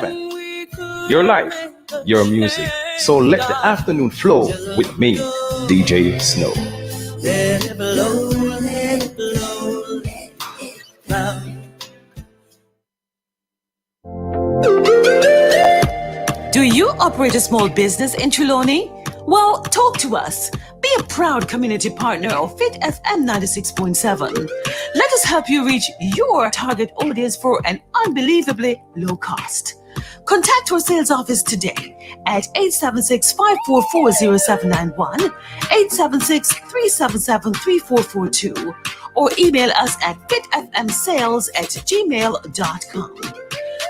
FM. Your life, your music. So let the afternoon flow with me, DJ Snow. Let it blow, let it blow, let it blow. Do you operate a small business in Trelawney? Well, talk to us. Be a proud community partner of Fit FM 96.7. Let us help you reach your target audience for an unbelievably low cost. Contact our sales office today at 876-544-0791, 876-377-3442, or email us at fitfmsales@gmail.com.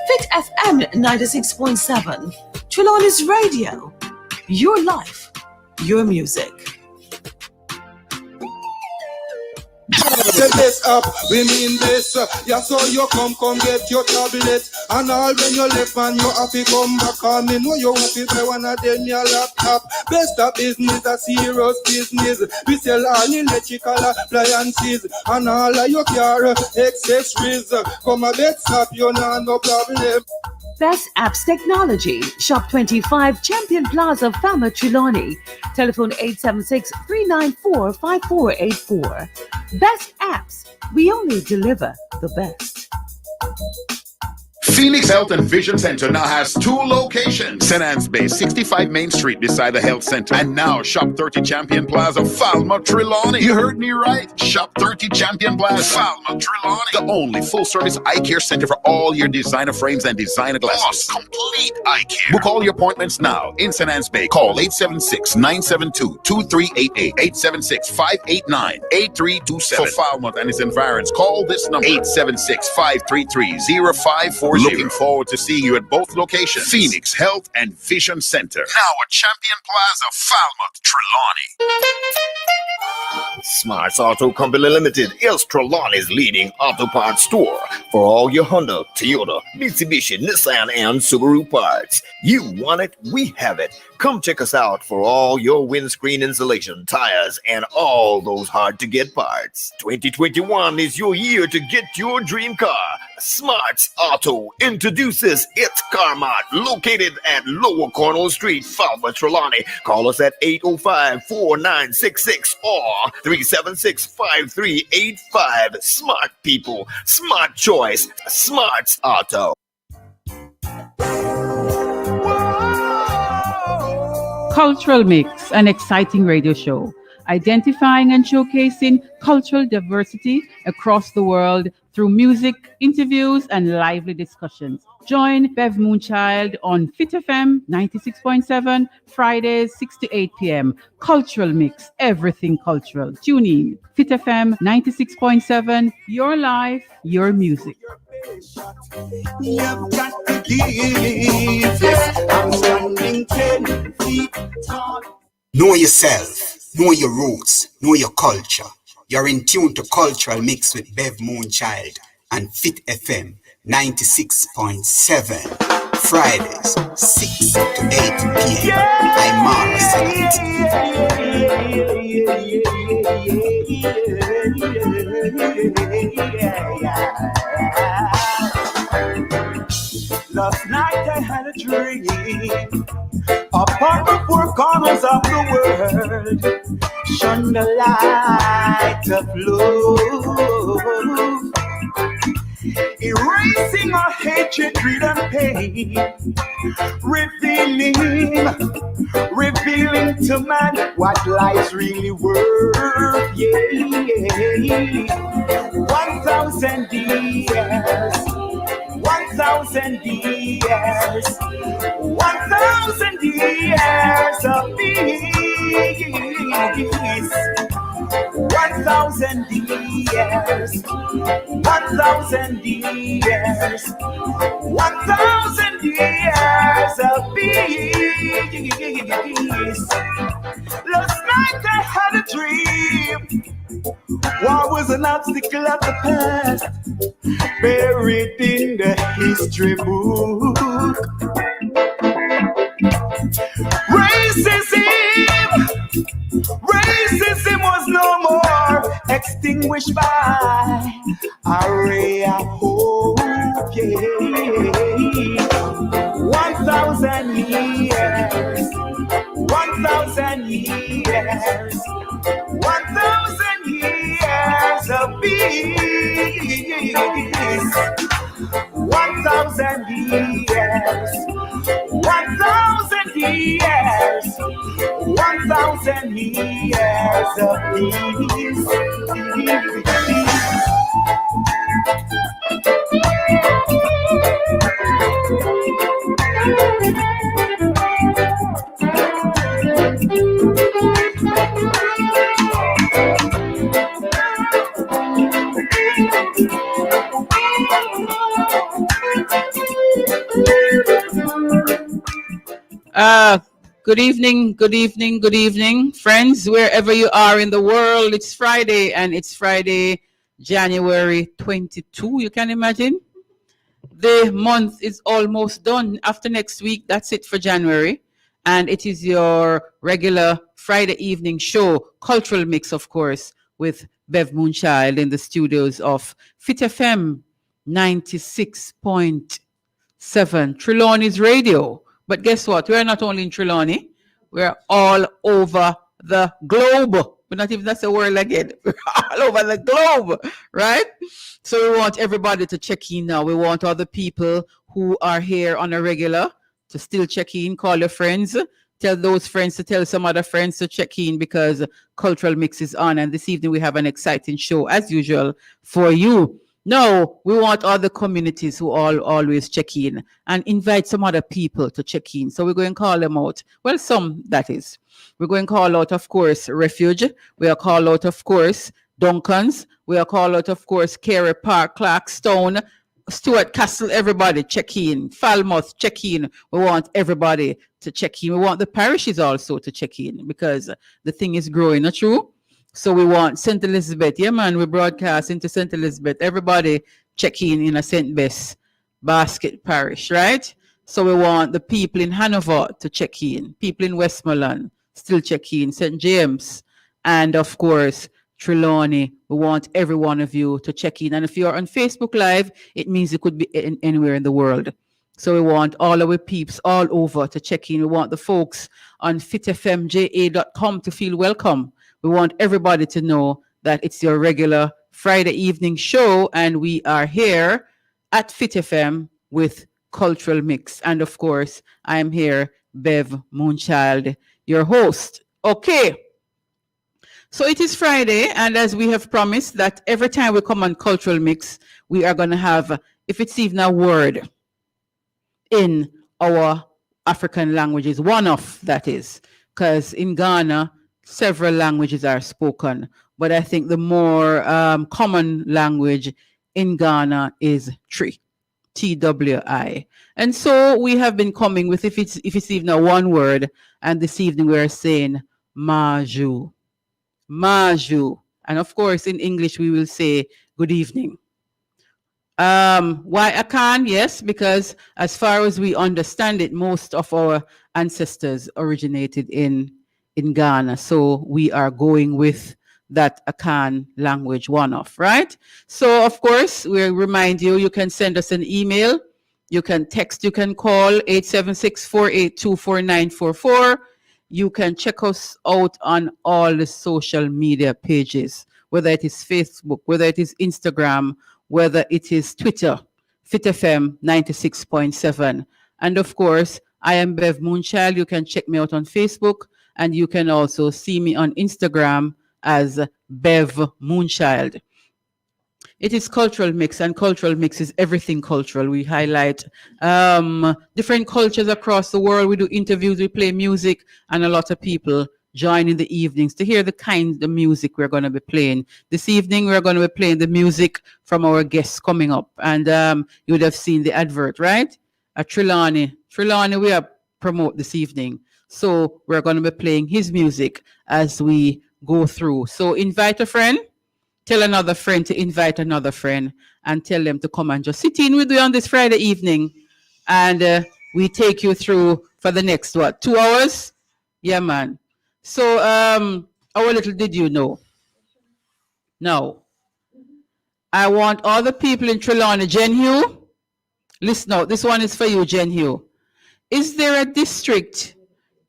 Fit FM 96.7, Trelawney's radio. Your life, your music. Get this up, we mean this. Yeah, so you come get your tablet. And all when you left man, you have to come back on me. Know you have to buy one of them your laptop. Best of business, a serious business. We sell all electrical appliances. And all of your car accessories. Come a bed stop, you know no problem. Best Apps Technology, Shop 25, Champion Plaza, Falmouth, Trelawney. Telephone 876-394-5484. Best Apps, we only deliver the best. Phoenix Health and Vision Center now has 2 locations. St. Anne's Bay, 65 Main Street beside the Health Center. And now Shop 30 Champion Plaza, Falmouth, Trelawney. You heard me right. Shop 30 Champion Plaza, Falmouth, Trelawney. The only full-service eye care center for all your designer frames and designer glasses. Complete eye care. Book all your appointments now in St. Anne's Bay. Call 876-972-2388. 876-589-8327. For Falmouth and its environs, call this number 876-533-0540. Looking forward to seeing you at both locations. Phoenix Health and Vision Center. Now at Champion Plaza, Falmouth, Trelawney. Smarts Auto Company Limited is Trelawney's leading auto parts store for all your Honda, Toyota, Mitsubishi, Nissan, and Subaru parts. You want it, we have it. Come check us out for all your windscreen insulation, tires, and all those hard-to-get parts. 2021 is your year to get your dream car. Smarts Auto introduces its Car Mart located at Lower Cornwall Street, Falmouth, Trelawney. Call us at 805-4966 or 376-5385. Smart people, smart choice, Smarts Auto. Cultural Mix, an exciting radio show, identifying and showcasing cultural diversity across the world through music, interviews, and lively discussions. Join Bev Moonchild on Fit FM 96.7, Fridays 6 to 8 p.m. Cultural Mix, everything cultural. Tune in. Fit FM 96.7, your life, your music. You've got to give this. I'm standing 10 feet tall. Know yourself, know your roots, know your culture. You're in tune to Cultural Mix with Bev Moonchild and Fit FM 96.7. Fridays 6 to 8 p.m. I'm Mara Salat. Last night I had a dream upon the 4 corners of the world, shone the light of love, erasing our hatred, greed, and pain, revealing to man what life's really worth. Yeah, 1,000 years. 1,000 years, 1,000 years of peace. 1,000 years, 1,000 years, 1,000 years of peace. Last night I had a dream. War was an obstacle of the past, buried in the history book. Racism was no more, extinguished by a ray of hope. Yeah. years, 1,000 years, 1,000 years of peace. Good evening, good evening, good evening, friends, wherever you are in the world. It's Friday, and it's Friday, January 22. You can imagine? The month is almost done. After next week, that's it for January. And it is your regular Friday evening show, Cultural Mix, of course, with Bev Moonchild in the studios of Fit FM 96.7, Trelawney's Radio. But guess what? We're not only in Trelawney, we're all over the globe. But not even that's a word again. We're all over the globe, right? So we want everybody to check in now. We want all the people who are here on a regular to still check in. Call your friends. Tell those friends to tell some other friends to check in, because Cultural Mix is on. And this evening we have an exciting show, as usual, for you. No, we want all the communities who always check in, and invite some other people to check in. So we're going to call them out. Well, some, that is. We're going to call out, of course, Refuge. We are call out, of course, Duncan's. We are call out, of course, Carey Park, Clarkstone, Stuart Castle, everybody check in. Falmouth, check in. We want everybody to check in. We want the parishes also to check in, because the thing is growing, not true? So we want St. Elizabeth. Yeah, man, we broadcast into St. Elizabeth. Everybody check in a St. Bess Basket Parish, right? So we want the people in Hanover to check in. People in Westmoreland still check in. St. James. And, of course, Trelawney. We want every one of you to check in. And if you're on Facebook Live, it means you could be anywhere in the world. So we want all our peeps all over to check in. We want the folks on fitfmja.com to feel welcome. We want everybody to know that it's your regular Friday evening show, and we are here at Fit FM with Cultural Mix. And of course, I am here, Bev Moonchild, your host. Okay. So it is Friday, and as we have promised that every time we come on Cultural Mix, we are going to have, if it's even a word in our African languages, one of that is, because in Ghana, several languages are spoken, but I think the more common language in Ghana is Twi, Twi. And so we have been coming with, if it's even a one word, and this evening we are saying Maju. Maju. And of course, in English, we will say good evening. Why Akan? Yes, because as far as we understand it, most of our ancestors originated in Ghana. So we are going with that Akan language one-off, right? So, of course, we remind you, you can send us an email, you can text, you can call 876-482-4944. You can check us out on all the social media pages, whether it is Facebook, whether it is Instagram, whether it is Twitter, FitFM 96.7. And of course, I am Bev Moonchild. You can check me out on Facebook, and you can also see me on Instagram as Bev Moonchild. It is Cultural Mix, and Cultural Mix is everything cultural. We highlight different cultures across the world. We do interviews, we play music, and a lot of people join in the evenings to hear the kind of music we're going to be playing. This evening, we're going to be playing the music from our guests coming up. And you would have seen the advert, right? At Trelawney. Trelawney, we are promote this evening. So we're going to be playing his music as we go through. So invite a friend. Tell another friend to invite another friend, and tell them to come and just sit in with you on this Friday evening. And we take you through for the next, 2 hours? Yeah, man. So, how little did you know? Now, I want all the people in Trelawney. Jen Hugh, listen out. This one is for you, Jen Hugh. Is there a district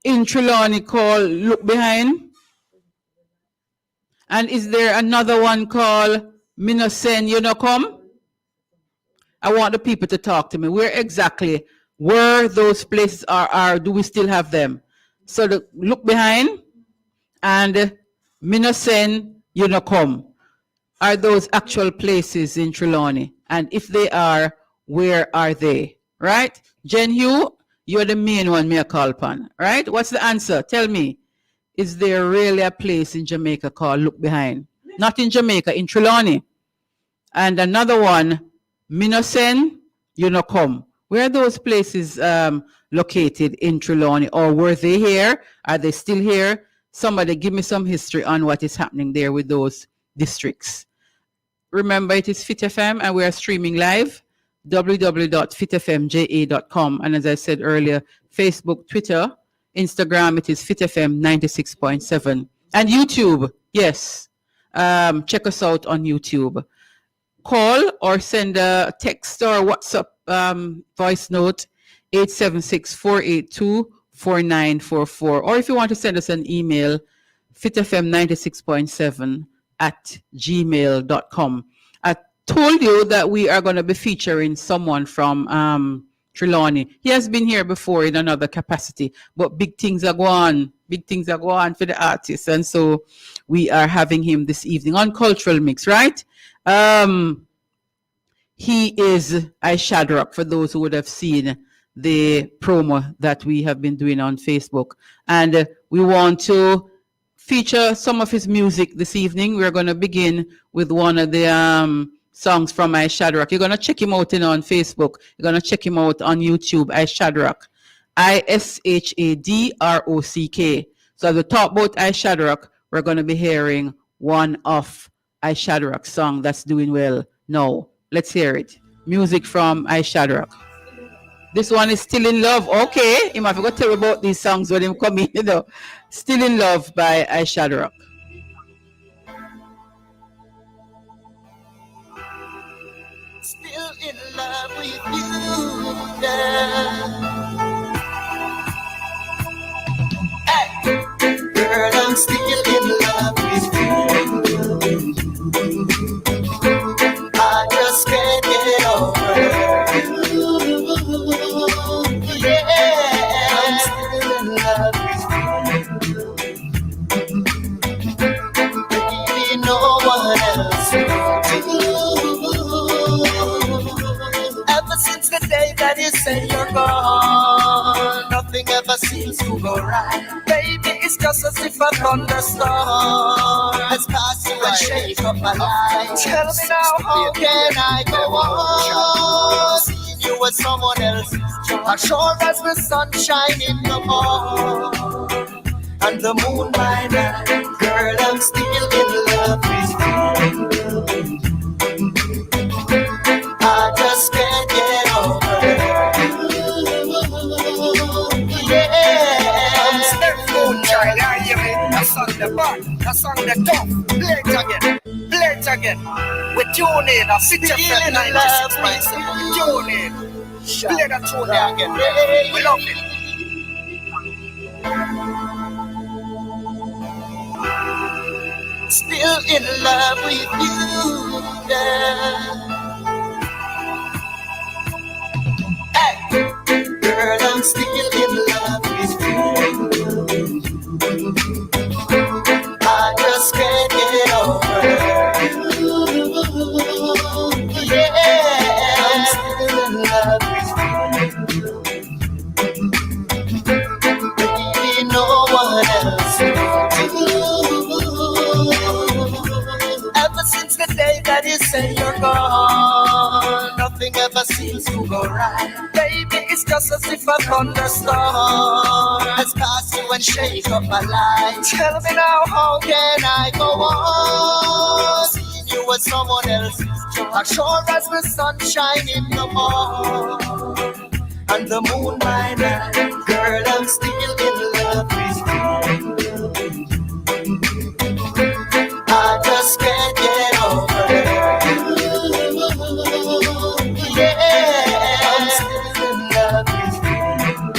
in Trelawney called Look Behind? And is there another one called Minosen, you know, come? I want the people to talk to me. Where exactly where those places are do we still have them? So look behind and Minosen, you know, come. Are those actual places in Trelawney? And if they are, where are they? Right? Jen Hugh, you're the main one me a call upon. Right? What's the answer? Tell me. Is there really a place in Jamaica called Look Behind? Not in Jamaica, in Trelawney. And another one, Minosen, you know, come. Where are those places located in Trelawney? Or were they here? Are they still here? Somebody give me some history on what is happening there with those districts. Remember, it is Fit FM and we are streaming live, www.fitfmja.com. And as I said earlier, Facebook, Twitter, Instagram, it is Fit FM 96.7. And YouTube, yes. Check us out on YouTube. Call or send a text or WhatsApp voice note, 876-482-4944. Or if you want to send us an email, fitfm96.7@gmail.com. I told you that we are going to be featuring someone from Trelawney. He has been here before in another capacity, but big things are going on. Big things are going on for the artists. And so we are having him this evening on Cultural Mix, right? He is ISHADROCK, for those who would have seen the promo that we have been doing on Facebook. And we want to feature some of his music this evening. We're going to begin with one of the songs from ISHADROCK. You're going to check him out on Facebook. You're going to check him out on YouTube, ISHADROCK. ISHADROCK. So as we talk about ISHADROCK, we're going to be hearing one of ISHADROCK's song that's doing well now. Let's hear it. Music from ISHADROCK. This one is Still in Love. Okay, you might forgot to tell me about these songs when him come in, you know. Still in Love by ISHADROCK. Still in love with you, girl. Hey, girl, I'm still in love with you. I just can't get over you. Yeah, I'm still in love with you. Baby, no one else will do. Ever since the day that you say you're gone, nothing ever seems to go right. Baby, it's just as if a thunderstorm has passed you and shake up my life. Tell me now, how can I go on seeing you with someone else? As sure as the sun shining no more and the moon by night, girl, I'm still in love with you. I just can't get over you. Yeah, I'm still moonshine. I hear it. That's on the bar. That's on the top. Play it again. Play it again. We tune in. I sit up at 96.7. Tune in. Play that tune there again. We love it. Still in love with you, girl. Hey, girl, I'm still in love with you. I just can't get over you. Yeah, I'm still in love with you. Baby, no one else will do. Ever since the day that you say you're gone, nothing ever seems to go right. Baby, it's just as if a thunderstorm has passed you and shake up my life. Tell me now, how can I go on seeing you with someone else? As sure as the sun shining no more and the moon by night, girl, I'm still in love with you. I just can't get over you. Yeah, I'm still in love with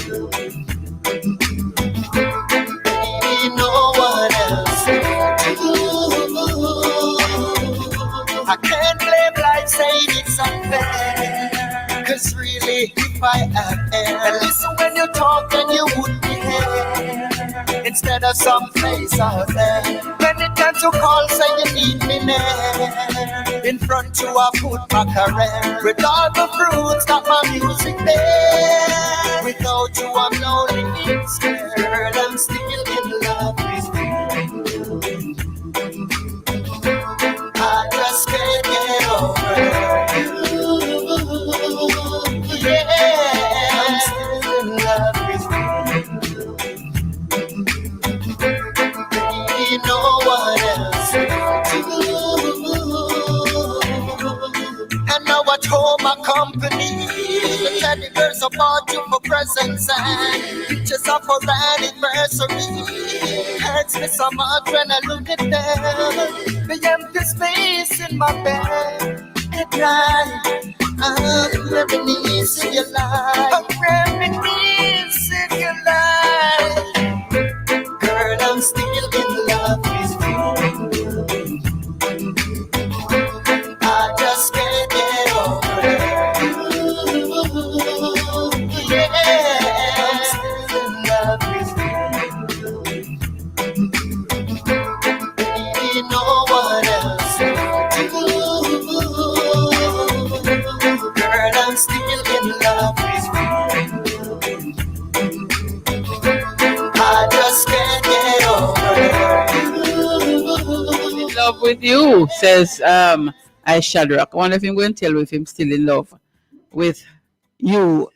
you. Baby, no one else will do. I can't blame life saying it's unfair. And listen when you talk and you would be here instead of some place out there. When it comes to call, say you need me there in front to a food macaron with all the fruits that my music there. Without you, I'm lonely instead. Girl, I'm still in love with you. I just can't get over you. Yeah, I'm still in love with you. No one else to and now at home my company. The teddy bears about you for presents and pictures of our anniversary. Hurts me so much when I look at them. The empty space in my bed at night. I'm reminiscing your life. I'm reminiscing your life. Girl, I'm still in love with you. I just can't get over you. Yeah, I'm still in love with you. No one else to do. Girl, I'm still in love with you. I just can't get over you. Love with you, says ISHADROCK. I wonder if I'm going to tell if I'm still in love with you.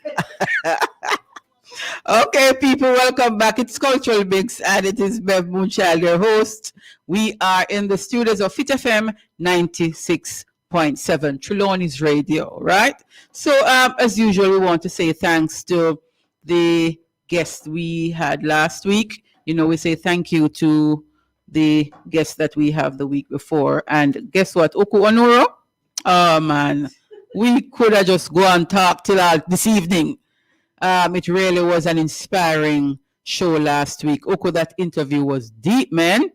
Okay, people, welcome back. It's Cultural Mix, and it is Bev Moonchild, your host. We are in the studios of Fit FM 96.7, Trelawney's Radio, right? So, as usual, we want to say thanks to the guest we had last week. You know, we say thank you to the guests that we have the week before. And guess what? Oku Onuro? Oh, man. We could have just go and talk till this evening. It really was an inspiring show last week. Oko, that interview was deep, man.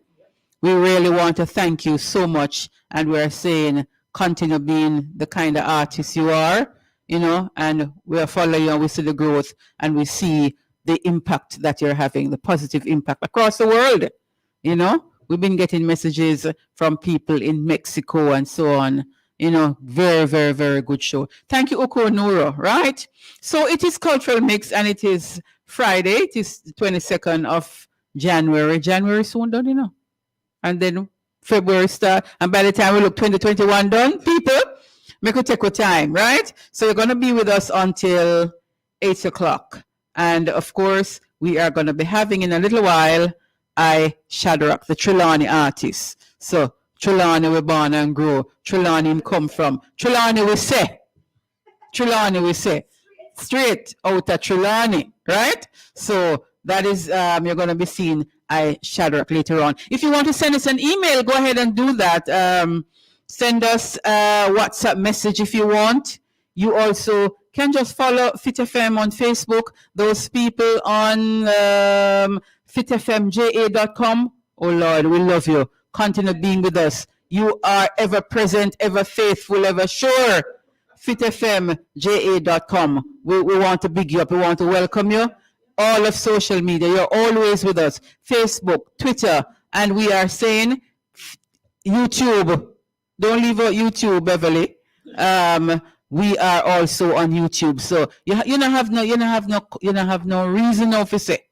We really want to thank you so much. And we're saying, continue being the kind of artist you are, you know, and we're following you and we see the growth and we see the impact that you're having, the positive impact across the world. You know, we've been getting messages from people in Mexico and so on. You know, very, very, very good show. Thank you, Oko Onuro, right? So it is Cultural Mix and it is Friday. It is the 22nd of January. January soon done, you know. And then February start. And by the time we look 2021 done, people, make it take your time, right? So you're going to be with us until 8 o'clock. And of course, we are going to be having in a little while, ISHADROCK, the Trelawney artist. So Trelawney we born and grow. Trelawney him come from. Trelawney we say. Straight out of Trelawney, right? So that is, you're going to be seeing ISHADROCK later on. If you want to send us an email, go ahead and do that. Send us a WhatsApp message if you want. You also can just follow Fit FM on Facebook. Those people on fitfmja.com. Oh Lord, we love you. Continue being with us. You are ever present, ever faithful, ever sure. fitfmja.com. We want to big you up. We want to welcome you. All of social media, you're always with us. Facebook, Twitter, and we are saying YouTube. Don't leave out YouTube, Beverly. We are also on YouTube. So you don't have no reason now to say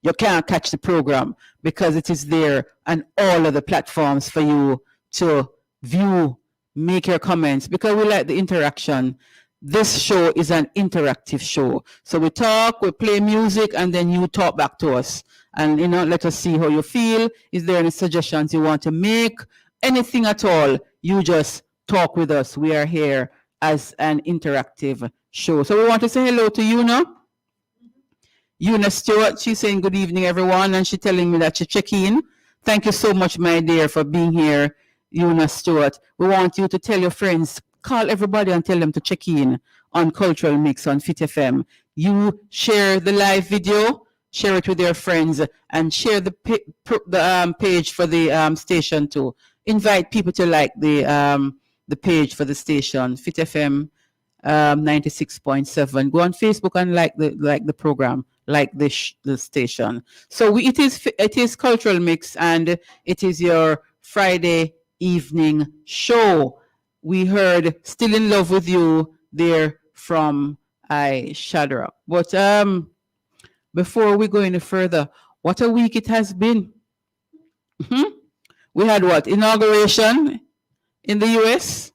you can't catch the program because it is there on all of the platforms for you to view, make your comments, because we like the interaction. This show is an interactive show. So we talk, we play music, and then you talk back to us. And, you know, let us see how you feel. Is there any suggestions you want to make? Anything at all, you just talk with us. We are here as an interactive show. So we want to say hello to Una. Una Stewart, she's saying good evening, everyone, and she's telling me that she check in. Thank you so much, my dear, for being here, Una Stewart. We want you to tell your friends, call everybody and tell them to check in on Cultural Mix on Fit FM. You share the live video, share it with your friends, and share the page for the station too. Invite people to like the page for the station, Fit FM 96.7. Go on Facebook and like the program, like the station. So it is Cultural Mix, and it is your Friday evening show. We heard "Still in Love with You" there from ISHADROCK. But before we go any further, what a week it has been. We had what? Inauguration in the US.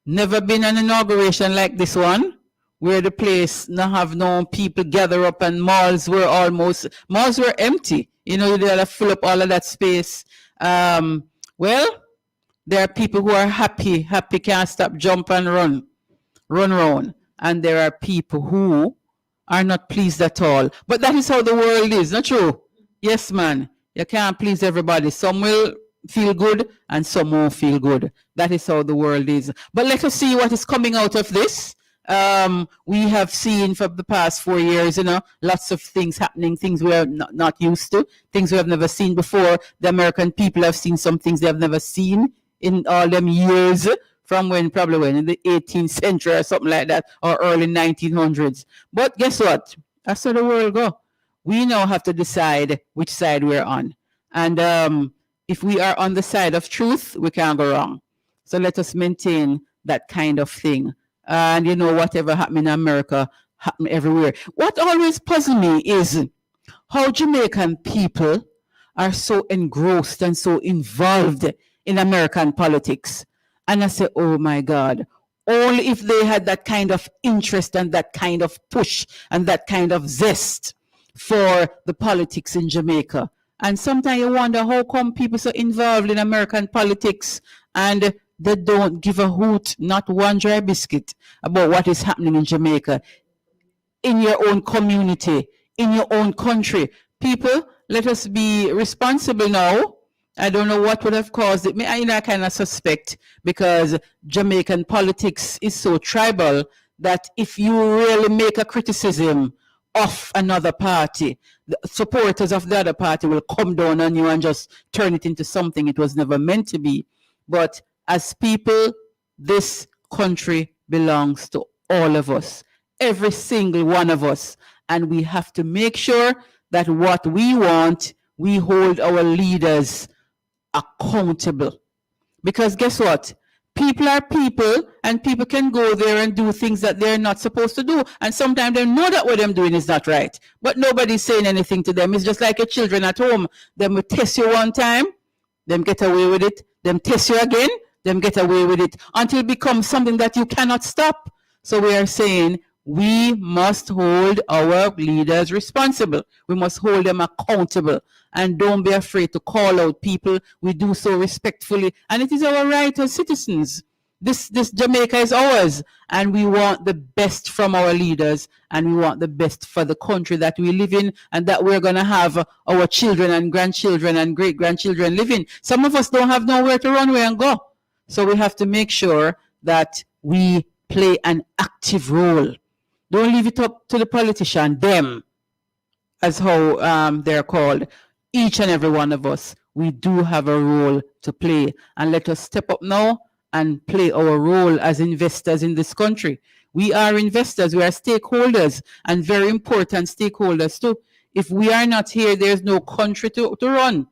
Never been an inauguration like this one, where the place not have no people gather up and malls were empty. You know, you had to fill up all of that space. Well, there are people who are happy, can't stop, jump and run around. And there are people who are not pleased at all. But that is how the world is, not true? Yes, man. You can't please everybody. Some will feel good and some won't feel good. That is how the world is. But let us see what is coming out of this. We have seen for the past 4 years, lots of things happening, things we are not used to, things we have never seen before. The American people have seen some things they have never seen in all them years, from probably when in the 18th century or something like that, or early 1900s. But guess what? That's how the world go. We now have to decide which side we're on. And if we are on the side of truth, we can't go wrong. So let us maintain that kind of thing. And whatever happened in America happened everywhere. What always puzzles me is how Jamaican people are so engrossed and so involved in American politics. And I say, oh my God, only if they had that kind of interest and that kind of push and that kind of zest for the politics in Jamaica. And sometimes you wonder how come people so involved in American politics and they don't give a hoot, not one dry biscuit, about what is happening in Jamaica, in your own community, in your own country. People, let us be responsible now. I don't know what would have caused it. I kind of suspect, because Jamaican politics is so tribal that if you really make a criticism of another party, the supporters of the other party will come down on you and just turn it into something it was never meant to be. But as people, this country belongs to all of us, every single one of us. And we have to make sure that what we want, we hold our leaders accountable. Because guess what? People are people, and people can go there and do things that they're not supposed to do. And sometimes they know that what they're doing is not right. But nobody's saying anything to them. It's just like your children at home. Them will test you one time, them get away with it. Them test you again, them get away with it, until it becomes something that you cannot stop. So we are saying we must hold our leaders responsible. We must hold them accountable. And don't be afraid to call out people. We do so respectfully. And it is our right as citizens. This Jamaica is ours. And we want the best from our leaders. And we want the best for the country that we live in, and that we're going to have our children and grandchildren and great-grandchildren live in. Some of us don't have nowhere to run away and go. So we have to make sure that we play an active role. Don't leave it up to the politician, them, as how they're called. Each and every one of us, we do have a role to play. And let us step up now and play our role as investors in this country. We are investors, we are stakeholders, and very important stakeholders too. If we are not here, there's no country to run.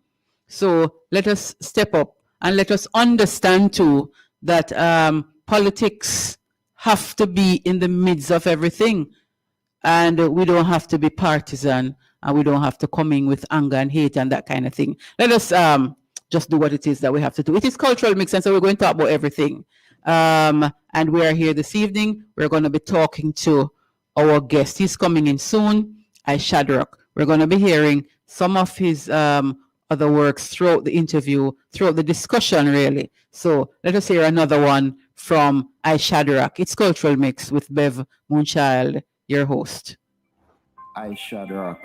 So let us step up, and let us understand too that politics have to be in the midst of everything. And we don't have to be partisan, and we don't have to come in with anger and hate and that kind of thing. Let us just do what it is that we have to do. It is Cultural Mix, and so we're going to talk about everything. And we are here this evening. We're going to be talking to our guest. He's coming in soon, ISHADROCK. We're going to be hearing some of his other works throughout the interview, throughout the discussion, really. So let us hear another one from ISHADROCK. It's Cultural Mix with Bev Moonchild, your host. ISHADROCK.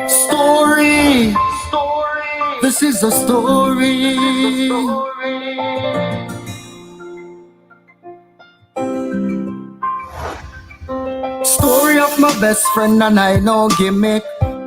Story. This is a story. Story of my best friend and I no gimmick.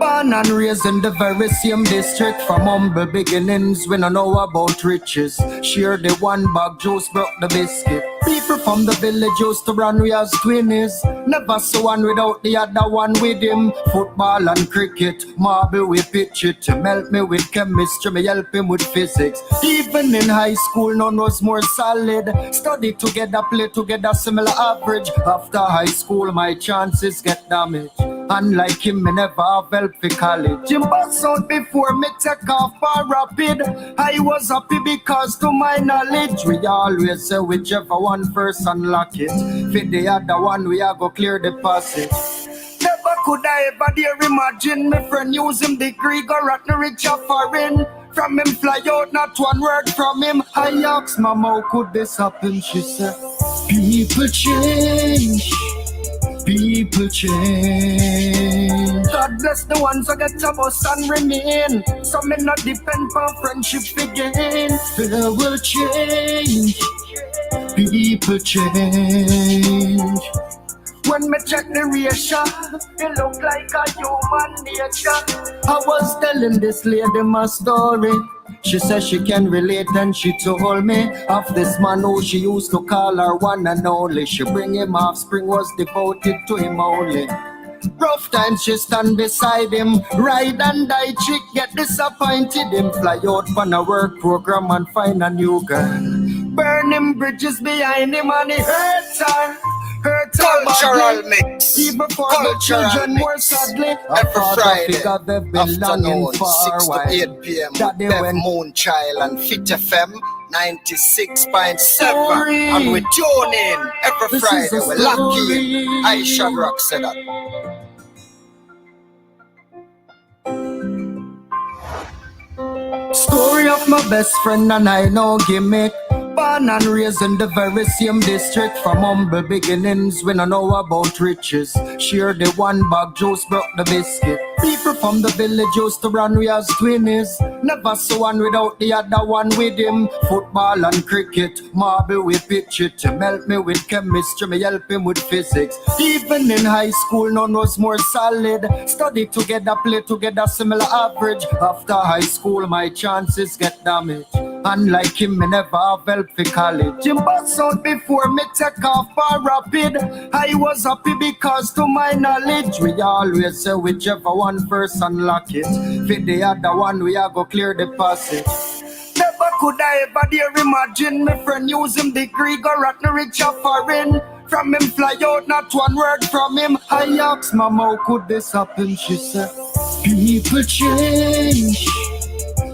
Born and raised in the very same district. From humble beginnings, we don't know about riches. Share the one bag juice, broke the biscuit. People from the village used to run we as twinnies. Never saw one without the other one with him. Football and cricket, marble we pitch it. Him help me with chemistry, me help him with physics. Even in high school, none was more solid. Study together, play together, similar average. After high school, my chances get damaged. Unlike him, me never have help for college. Him bust out before me take off for rapid. I was happy because to my knowledge, we always say whichever one first unlock it. For the other one, we are go clear the passage. Never could I ever dare imagine me friend use him degree, go rotten rich or foreign. From him fly out, not one word from him. I asked mama, how could this happen? She said, people change. People change. God bless the ones who get a bus and remain. Some may not depend on friendship again. There will change. People change. When me check the ratio, it look like a human nature. I was telling this lady my story. She says she can relate and she told me of this man who she used to call her one and only. She bring him offspring was devoted to him only. Rough times she stand beside him, ride and die chick get disappointed him. Fly out on a work program and find a new girl. Burning bridges behind him and it hurts her. Cultural mix. Even for Cultural the children mix. more sadly. Every Friday afternoon, afternoon, 6 to 8 p.m. That they Bev went Moonchild and Fit FM 96.7. And we tune in every This is Friday. a We lock story. in. ISHADROCK said that. Story of my best friend and I no gimmick. Born and raised in the very same district. From humble beginnings, we don't know about riches. Share the one bag juice, broke the biscuit. People from the village used to run we as twinnies. Never saw one without the other one with him. Football and cricket, marble we pitch it. Him help me with chemistry, me help him with physics. Even in high school, none was more solid. Study together, play together, similar average. After high school, my chances get damaged. Unlike him, me never have help for college. Him bust out before me take off for rapid. I was happy because to my knowledge, we always say whichever one first unlock it. For the other one, we are go clear the passage. Never could I ever dare imagine me friend use him degree, go rotten rich or foreign. From him fly out, not one word from him. I asked mama, how could this happen? She said, people change.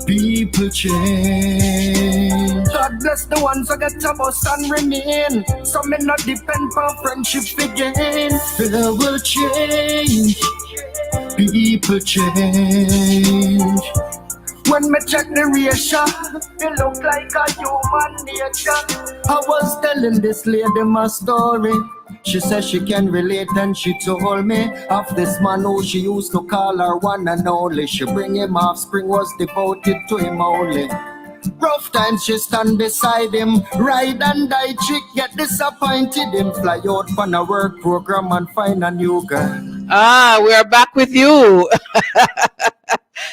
People change. God bless the ones who get a bus and remain. Some may not depend on friendship again. There will change. People change. When me check the ratio, it look like a human nature. I was telling this lady my story. She says she can relate and she told me of this man who she used to call her one and only. She bring him offspring was devoted to him only. Rough times she stand beside him, ride and die chick get disappointed him. Fly out on a work program and find a new girl. We are back with you.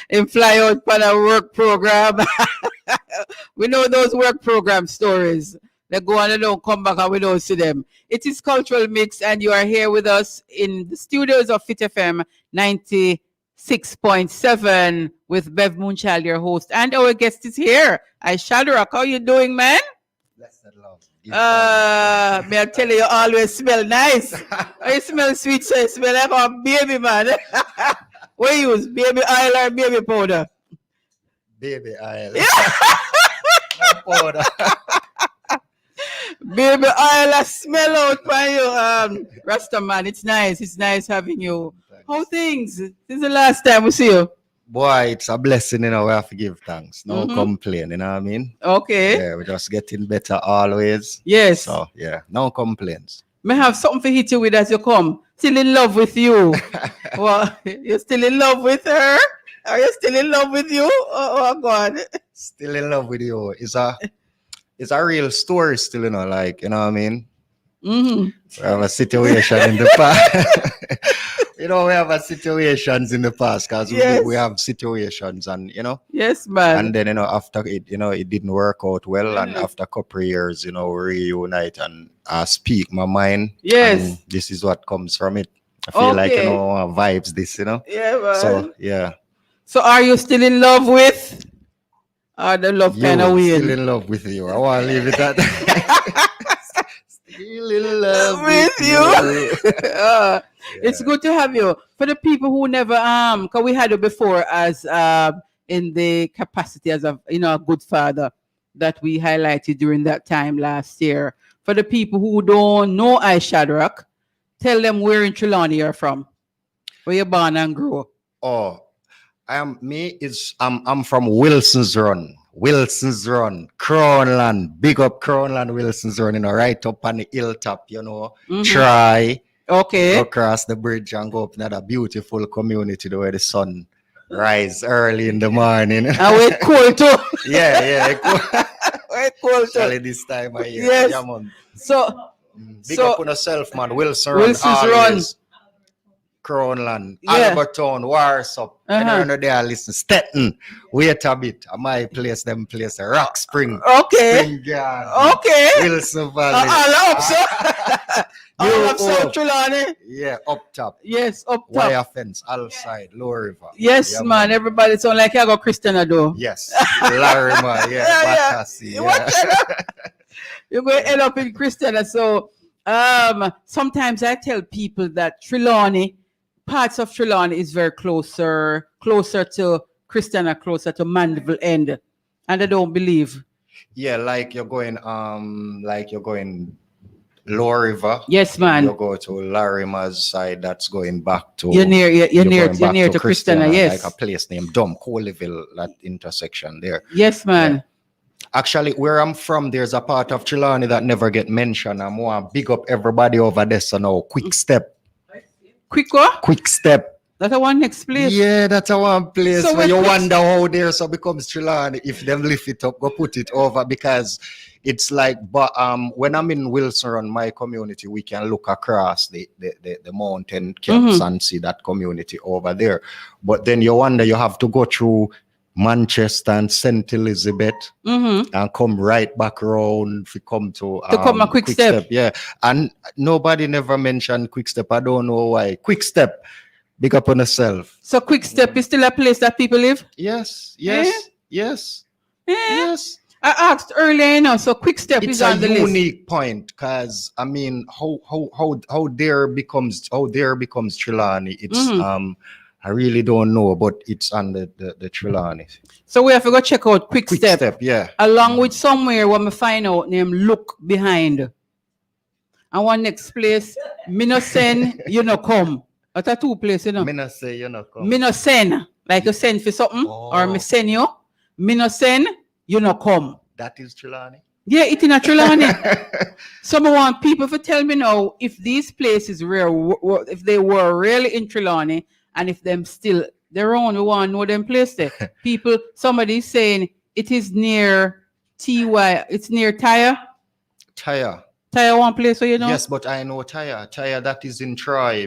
In fly out on a work program. We know those work program stories. They go on and don't come back and we don't see them. It is Cultural Mix and you are here with us in the studios of Fit FM 96.7 with Bev Moonchild, your host. And our guest is here. ISHADROCK. How you doing, man? Blessed love. May I tell you always smell nice. You smell sweet, so you smell like a baby, man. What you use? Baby oil or baby powder? Baby oil. Powder. Baby oil, I smell out by you. Rasta man, it's nice. It's nice having you. Thanks. How things? This is the last time we see you. Boy, it's a blessing, we have to give thanks. No complaint, you know what I mean? Okay. Yeah, we're just getting better always. Yes. So, yeah, no complaints. May have something to hit you with as you come. Still in love with you. Well, you're still in love with her? Are you still in love with you? Oh God. Still in love with you. It's a real story still, like, you know what I mean? We have a situation in the past. You know, we have situations in the past because Yes. we have situations, and you know. Yes, man. And then, you know, after it, you know, it didn't work out well. And after a couple of years, you know, reunite and speak my mind. Yes. And this is what comes from it. I feel like, you know, vibes this, you know. Yeah, man. So, yeah. So are you still in love with? The love kind of weird. Still in love with you. I want to leave it at Still in love with you. It's good to have you. For the people who never because we had you before as in the capacity as a a good father that we highlighted during that time last year. For the people who don't know ISHADROck, tell them where in Trelawney you're from, where you're born and grew. Oh, I'm from Wilson's Run. Wilson's Run, Crownland, big up Crownland, Wilson's Run, you know, right up on the hilltop, you know. Try. Okay. Go across the bridge and go up to that beautiful community where the sun rise early in the morning. And we're cool too. Yeah, cool. We're cool too. Especially this time of year. Yes. Yeah, man. So, big up on yourself, man. Wilson's Run. Run. Crownland, Yeah. Alberton, Warsop, and there listen, Stetton, wait a bit, my place, them place, Rock Spring, Okay. Spring Garden, Okay. Wilson Valley, All up, so. All up, South Trelawney. yeah, up top, Yes, up top. wire fence, all side, Low River. Yes, Yeah, man. Everybody sound like I got Christian though. Yes, Larimer, Yeah. Battersea, yeah. You're going to end up in Christiana. So sometimes I tell people that Trelawney, parts of Trelawney is very closer to Christiana, closer to Mandeville end. And I don't believe. Yeah, like you're going Low River. Yes, man. You go to Larimer's side, that's going back to You're near going back to Christiana, yes. like a place named Coleyville, that intersection there. Yes, man. Yeah. Actually, where I'm from, there's a part of Trelawney that never get mentioned. I'm want to big up everybody over there. So now, Quick Step. Quick Step. That's a one next place. Yeah, that's a one place So where you what- wonder how there so becomes Trelawney. If them lift it up, go put it over, because it's like, but when I'm in Wilson Run, my community, we can look across the mountain camps and see that community over there. But then you wonder, you have to go through Manchester and St. Elizabeth and come right back around if you come to come a Quick Step. Yeah, and nobody never mentioned Quick Step. I don't know why. Quick Step, big up on yourself. So Quick Step is still a place that people live? Yes. I asked earlier, so Quick Step It's is a on the list. unique point, because I mean, how there becomes Trelawney. It's I really don't know, but it's on the Trelawney. So we have to go check out Quick Step. Yeah. Along with somewhere where me find out named Look Behind. And one next place, me no send, you no come. That's a two place, you know. Me no say you no come. Me no send, like you send for something, or me send you. Me no send, you no come. That is Trelawney. Yeah, it's in a Trelawney. So I want people to tell me now if these places if they were really in Trelawney, and if them still they're on, we want to know them place there. People, somebody's saying it is near TY, it's near Tyre. Tyre one place, so you know? Yes, but I know Tyre. Tyre, that is in Troy,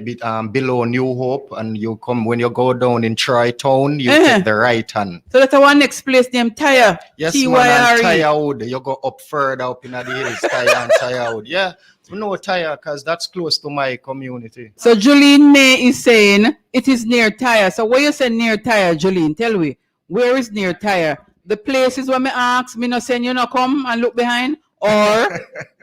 below New Hope, and when you go down in Troy town, you take the right hand. So that's the one next place named Tyre. Yes, Tyre. man, and Tyre Wood. You go up further up in the hills, Tyre and Tyre Wood. Yeah, we know Tyre because that's close to my community. So Jolene May is saying it is near Tyre. So where you say near Tyre, Jolene? Tell me, where is near Tyre? The places where me ask, me no saying you no come and look behind, or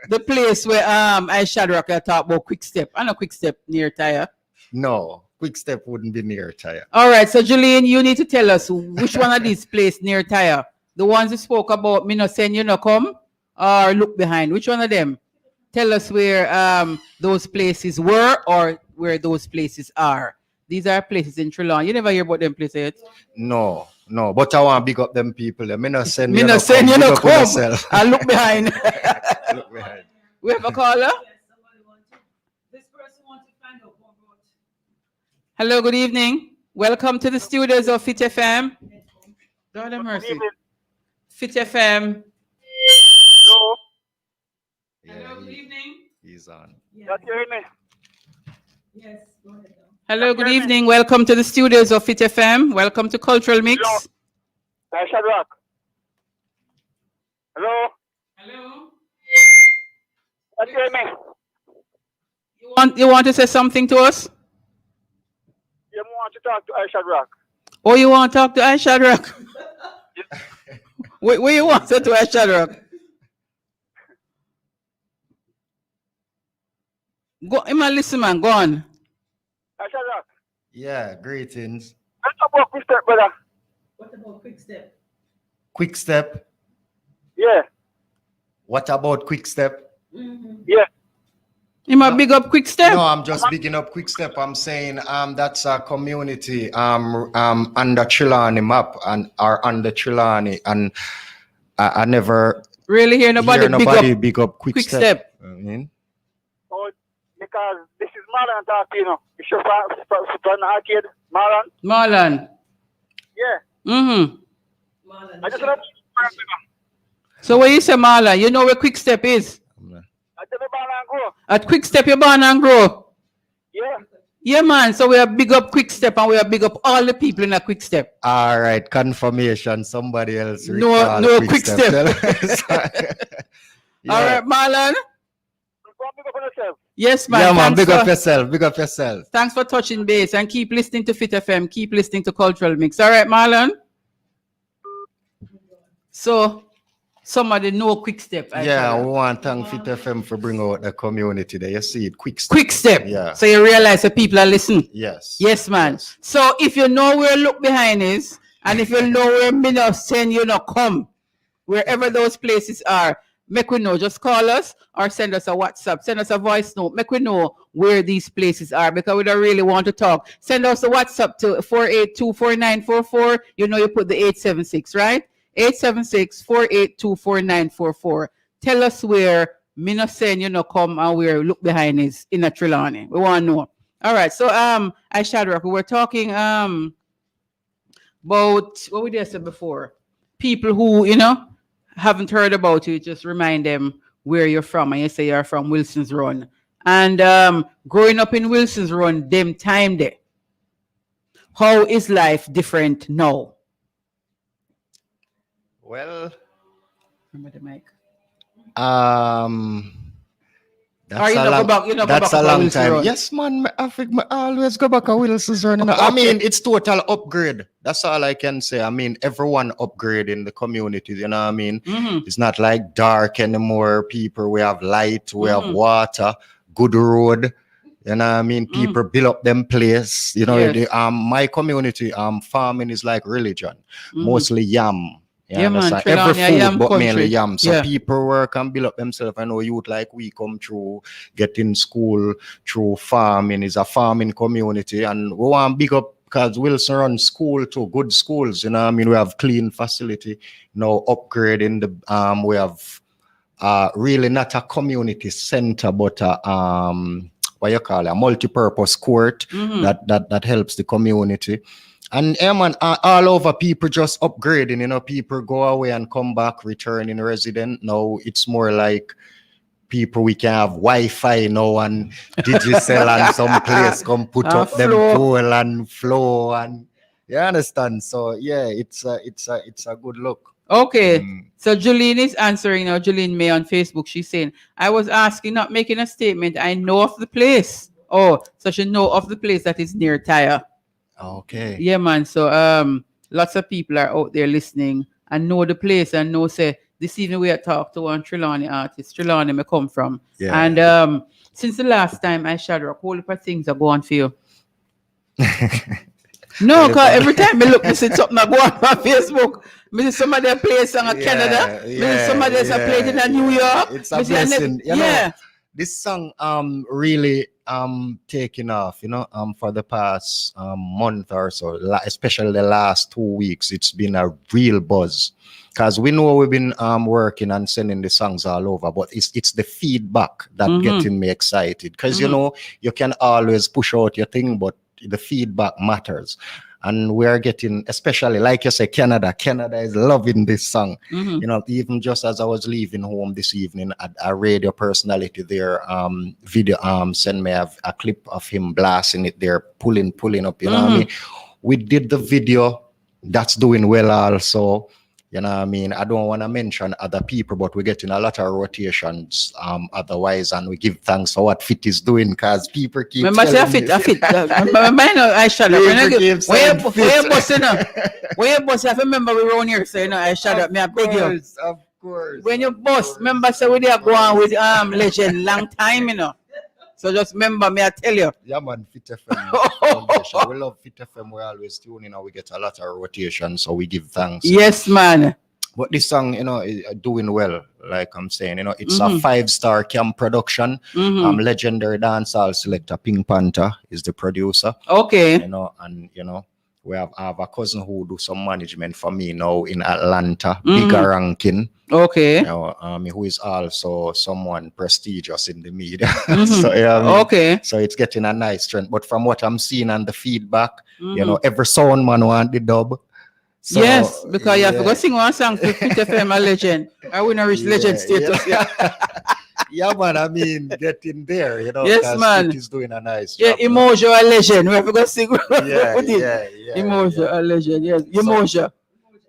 the place where ISHADROCK talk about Quick Step. I know Quick Step near Tyre. No, Quick Step wouldn't be near Tyre. All right, so Jolene, you need to tell us which one of these places near Tyre. The ones you spoke about, me no saying you no come, or look behind. Which one of them? Tell us where those places were or where those places are. These are places in Trelawney. You never hear about them places yet? No, but I want to big up them people. Me no send Me you no no send come, you big no up on come. yourself. I look behind. Look behind. We have a caller? This person wants to find out more about. Hello, good evening. Welcome to the studios of Fit FM. God have mercy. Fit FM. Hello. Yeah, Hello, good evening. He's on. Can you hear me? Yes, go ahead. Hello, good evening. Welcome to the studios of Fit FM. Welcome to Cultural Mix. Hello. ISHADROCK. Hello. Hello. Can you hear me? You want to say something to us? You want to talk to ISHADROCK? Oh, you want to talk to ISHADROCK? Where you want to say to ISHADROCK? Go, listen, man. Go on. ISHADROCK. Yeah, greetings. Let's talk about Quick Step, brother. What about Quick Step? Quick Step. Yeah. What about Quick Step? Yeah. You might big up Quick Step. No, I'm just bigging up Quick Step. I'm saying that's a community under Trelawney map and are under Trelawney, and I never really hear nobody big up Quick Step. Oh, because this is Marlon talking, you know. You should find the arcade. Marlon. Yeah. Mm-hmm. I just want to. So when you say Marlon, you know where Quick Step is? I tell you Marlon grow. At Quick Step, you're born and grow. Yeah. Yeah, man. So we are big up Quick Step and we are big up all the people in a Quick Step. All right, confirmation. Somebody else. No Quick Step. Yeah. All right, Marlon. Yes, man. Yeah, man. Big up yourself. Big up yourself. Thanks for touching base and keep listening to Fit FM. Keep listening to Cultural Mix. All right, Marlon. So somebody know Quick Step. Yeah, we want to thank Fit FM for bringing out the community there. You see it, Quick Step. Quick Step. Yeah. So you realize that people are listening. Yes. Yes, man. Yes. So if you know where Look Behind is, and if you know where Minna send you not come, wherever those places are, make we know. Just call us or send us a WhatsApp. Send us a voice note. Make we know where these places are because we don't really want to talk. Send us a WhatsApp to 4824944. You know you put the 876, right? 876-482-4944. Tell us where Minna saying you know come and where Look Behind is in a Trelawney. We want to know. All right. So ISHADROCK, we were talking about what we did say before. People who, you know, haven't heard about you, just remind them where you're from. And you say you're from Wilson's Run. And growing up in Wilson's Run, them time there. How is life different now? Well, remember the mic. That's a long time. Run. Yes, man. I think I always go back to Wilson's Run. Okay. I mean, it's total upgrade. That's all I can say. I mean, everyone upgrade in the community. You know what I mean? Mm-hmm. It's not like dark anymore. People, we have light, we have water, good road. You know what I mean? People build up them place. You know, yes. My community, farming is like religion. Mostly yam. Yeah, man. Every food, but mainly yam. So people work and build up themselves. I know youth like we come through, get in school, through farming. Is a farming community. And we want big up because Wilson run school too, good schools. You know what I mean? We have clean facility. Now upgrading the, we have really not a community center, but what you call it, a multi-purpose court that helps the community. And man, all over people just upgrading, you know, people go away and come back, returning resident. Now it's more like people, we can have Wi-Fi now and Digicel and some place come put up them pool and flow and you understand. So yeah, it's a good look. Okay. So Julene is answering now. Julene May on Facebook. She's saying, I was asking, not making a statement. I know of the place. Oh, so she know of the place that is near Tyre. Okay. Yeah, man. So lots of people are out there listening and know the place and know say this evening we are talk to one Trelawney artist. Trelawney may come from. Yeah. And since the last time ISHADROCK, a whole lot of things are going for you. No, because every time I look, I see something I go on Facebook. Maybe somebody play a song in Canada. Maybe somebody else played in New York. It's a blessing. You know, this song really taking off, you know, for the past month or so, especially the last 2 weeks. It's been a real buzz because we know we've been working and sending the songs all over, but it's the feedback that getting me excited because you know you can always push out your thing, but the feedback matters. And we are getting, especially like you say, Canada is loving this song. Mhm. You know, even just as I was leaving home this evening, a radio personality there video send me a clip of him blasting it there, pulling up, you know what I mean? We did the video, that's doing well also. You know what I mean? I don't want to mention other people, but we're getting a lot of rotations otherwise, and we give thanks for what Fit is doing, because people keep Remember say telling me. Remember I know ISHADROCK. Where you bust I remember we around here say, you know, ISHADROCK, me I beg you. Of course. When you bust, remember say we there go on with legend long time, you know. So just remember me, I tell you. Yeah, man, Fit FM Foundation. We love Fit FM. We always tune in and we get a lot of rotation, so we give thanks. Yes, man. But this song, you know, is doing well. Like I'm saying, you know, it's a 5-star camp production. Legendary dancehall selector Pink Panther is the producer. Okay. You know, and you know, we have a cousin who do some management for me now in Atlanta, bigger ranking. Okay. You know, who is also someone prestigious in the media. So yeah, I mean, okay. So it's getting a nice trend. But from what I'm seeing and the feedback, you know, every sound man want the dub. So, yes, because you have to go sing one song to Fit FM a legend. I will not reach legend status. Yeah, man. I mean, getting there, you know. Yes, man. It is doing a nice job. Yeah, Emotion a legend. We have to go sing with it. Emotion a legend. Yes, Emotion.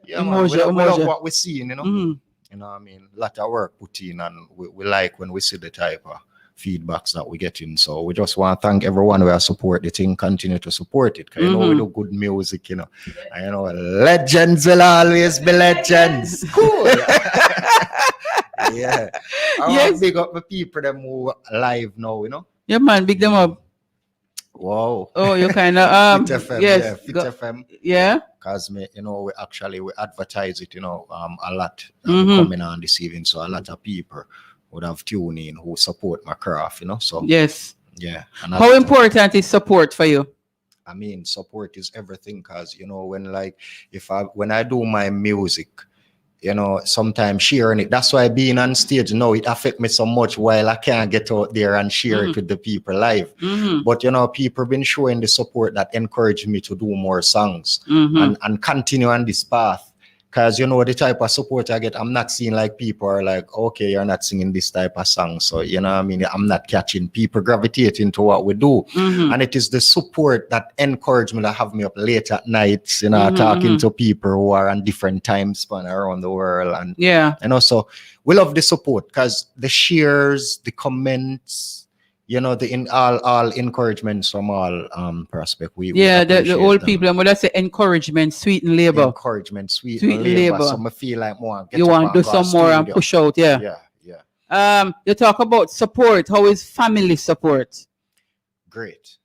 Yeah, man. We love what we're seeing, you know. You know what I mean? A lot of work put in, and we like when we see the type of feedbacks that we're getting. So we just want to thank everyone who has support the thing, continue to support it. Because you know we do good music, you know. And you know, legends will always be legends. Cool. Yeah. I want to big up the people them who live now, you know. Yeah, man, big them up. Wow. Oh, you kind of Fit FM, yes, yeah, Fit FM. Yeah. Because you know, we advertise it, you know, a lot coming on this evening. So a lot of people would have tuned in who support my craft, you know. So yes. Yeah. And how important is support for you? I mean, support is everything, because you know, when I do my music, you know, sometimes sharing it. That's why being on stage now, it affects me so much while I can't get out there and share it with the people live. But, you know, people been showing the support that encourage me to do more songs and continue on this path. Because, you know, the type of support I get, I'm not seeing like people are like, okay, you're not singing this type of song. So, you know what I mean? I'm not catching people gravitating to what we do. And it is the support that encourage me to have me up late at nights, you know, talking to people who are on different time span around the world. And, you know, so we love the support, because the shares, the comments, you know, all encouragements from all prospect. The old people, and what I say, encouragement, sweeten labor. Encouragement, sweeten labor. So I feel like more. You want to do some more and push out, yeah. You talk about support. How is family support? Great.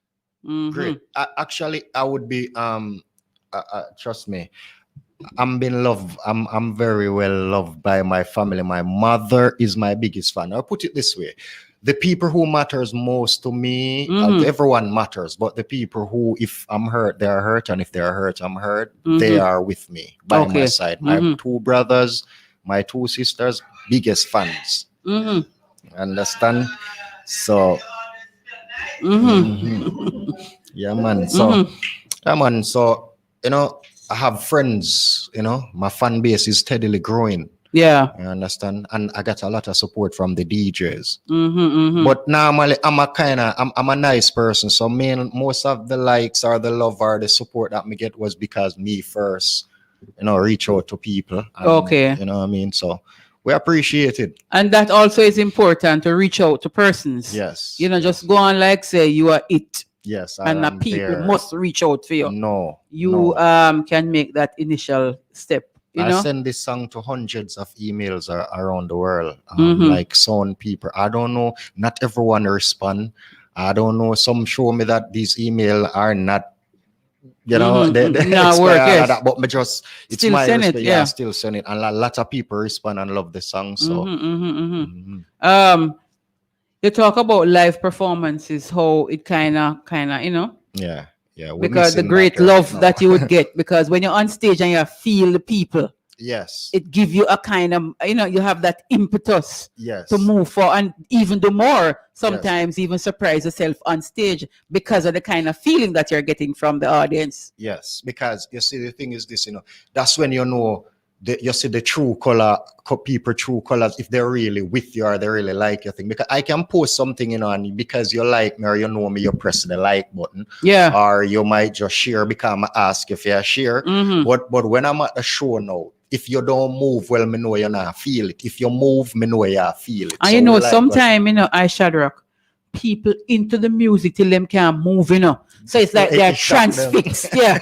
Great. Actually, I would be trust me, I'm being loved. I'm very well loved by my family. My mother is my biggest fan. I'll put it this way. The people who matters most to me, everyone matters, but the people who, if I'm hurt, they're hurt, and if they're hurt, I'm hurt, they are with me, by my side. My 2 brothers, my 2 sisters, biggest fans. Understand? So, yeah, man. So, so, you know, I have friends, you know, my fan base is steadily growing. Yeah. You understand? And I got a lot of support from the DJs. But normally I'm a nice person. So most of the likes or the love or the support that me get was because me first, you know, reach out to people. And, you know what I mean? So we appreciate it. And that also is important, to reach out to persons. Yes. You know, just go on like say you are it. Yes. And the people must reach out for you. No. You can make that initial step. I send this song to hundreds of emails around the world, like sound people. I don't know, not everyone respond. I don't know, some show me that these emails are not, you know, they not work, yes. But me just, it's still my send respect. it, yeah. Still send it. And a lot of people respond and love the song. So, you talk about live performances, how it kind of, you know. Yeah. Because the great love that you would get, because when you're on stage and you feel the people, Yes. it give you a kind of, you have that impetus Yes. to move forward and even do more. Sometimes even surprise yourself on stage because of the kind of feeling that you're getting from the audience. Yes, because you see, the thing is this, that's when you know, you see the true color, people true colors, if they're really with you or they really like your thing. Because I can post something, and because you like me or you know me, you press the like button. Yeah. Or you might just share because I ask if you share. But when I'm at the show now, if you don't move, well, me know you not feel it. If you move, me know you feel it. And So sometimes, ISHADROCK, people into the music till them can't move, So it's like they're transfixed, yeah.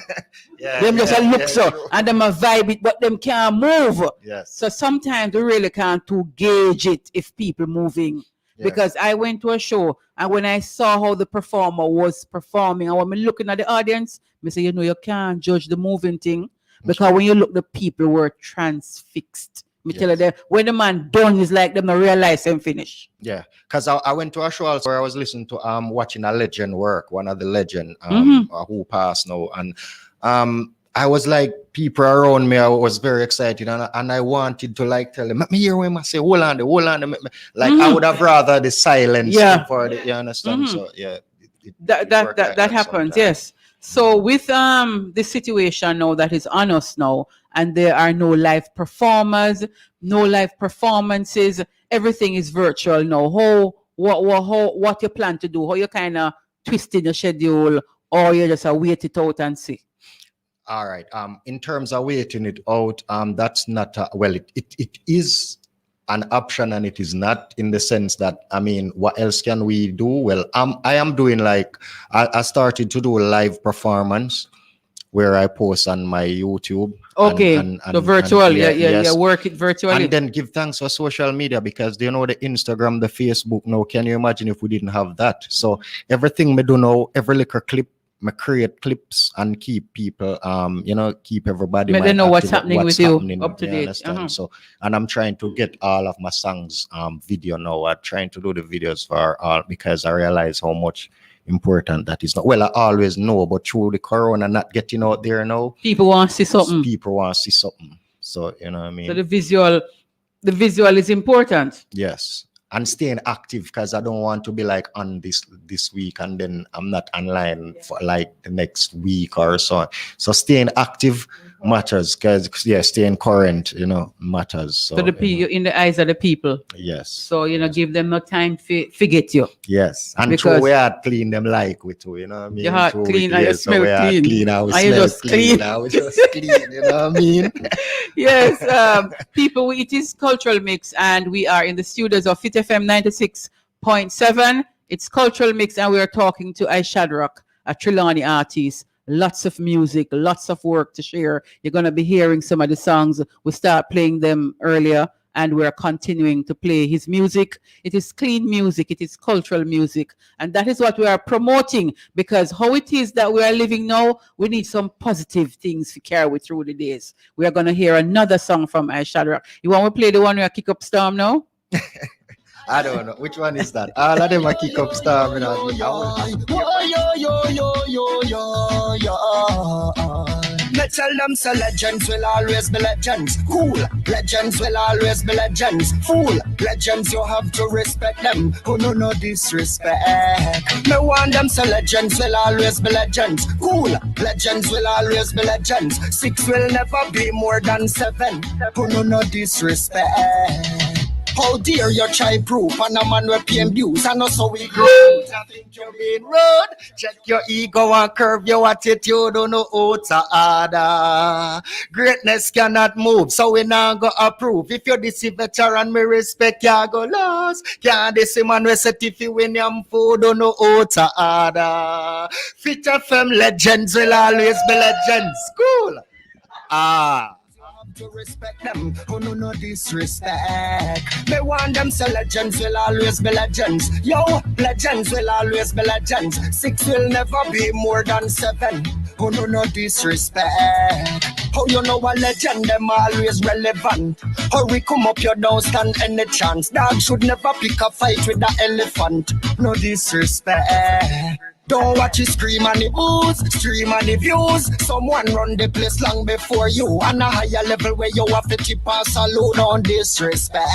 Them just look so, and them a vibe it, but them can't move. Yes. So sometimes we really can't to gauge it if people moving. Yes. Because I went to a show, and when I saw how the performer was performing, and when me looking at the audience, me say, you can't judge the moving thing. Because when you look, the people were transfixed. Me tell you that when the man done, is like them not realize him finish. Yeah, because I went to a show also where I was listening to watching a legend work, one of the legend who passed now, and I was like, people around me, I was very excited, and I wanted to like tell them, let me hear him. I say, hold on, like I would have rather the silence for the, you understand? So yeah, that happens, yes. So with the situation now that is on us now, and there are no live performers, no live performances, everything is virtual now. What you plan to do? How you kind of twisting your schedule, or you just wait it out and see? All right. In terms of waiting it out, that's not it is an option, and it is not, in the sense that, what else can we do? Well, I am doing I started to do a live performance where I post on my YouTube. Okay, so virtual, yes. work it virtually. And then give thanks for social media, because the Instagram, the Facebook now, can you imagine if we didn't have that? So everything me do now, every little clip, me create clips and keep people, keep everybody. They know what's happening with you, up to date. So, and I'm trying to get all of my songs video now. I'm trying to do the videos for all, because I realize how much important that is. Not well, I always know, but through the corona not getting out there now, people want to see something. So you know what I mean. So the visual is important. Yes. And staying active, because I don't want to be like on this week and then I'm not online for like the next week or so. So staying active matters, because staying current, matters. So the in the eyes of the people. Yes. So give them no time to forget you. Yes. And because we are clean them like we too, Your heart clean and you smell clean. I was just clean. I was just clean, you know what I mean? Yes. People, it is Cultural Mix, and we are in the studios of Fit FM 96.7. It's Cultural Mix, and we are talking to ISHADROCK, a Trelawney artist. Lots of music, lots of work to share. You're going to be hearing some of the songs. We start playing them earlier, and we're continuing to play his music. It is clean music. It is cultural music. And that is what we are promoting, because how it is that we are living now, we need some positive things to carry through the days. We are going to hear another song from ISHADROCK. You want to play the one where I kick up storm now? I don't know. Which one is that? All of them are kick up storm. Me tell them so legends will always be legends. Cool, legends will always be legends. Fool, legends you have to respect them. Who no disrespect. Me want them so legends will always be legends. Cool, legends will always be legends. 6 will never be more than 7. Who no disrespect. How dare you try proof and a man with PM views and also we grow. I think you're being rude. Check your ego and curve your attitude. Don't know how to order. Greatness cannot move, so we not go approve. If you deceive veteran, me respect you go lost. Can't this man we set if you win your food. Don't know how to order. Fit FM legends will always be legends. Cool. To respect them, who no disrespect. Me want them so legends will always be legends. Yo, legends will always be legends. 6 will never be more than 7. Who no disrespect. How you know a legend, them always relevant. Hurry come up, you don't stand any chance. Dog should never pick a fight with the elephant. No disrespect. Don't watch it scream on the booze, stream on the views. Someone run the place long before you. On a higher level where you have to tip and salute on disrespect.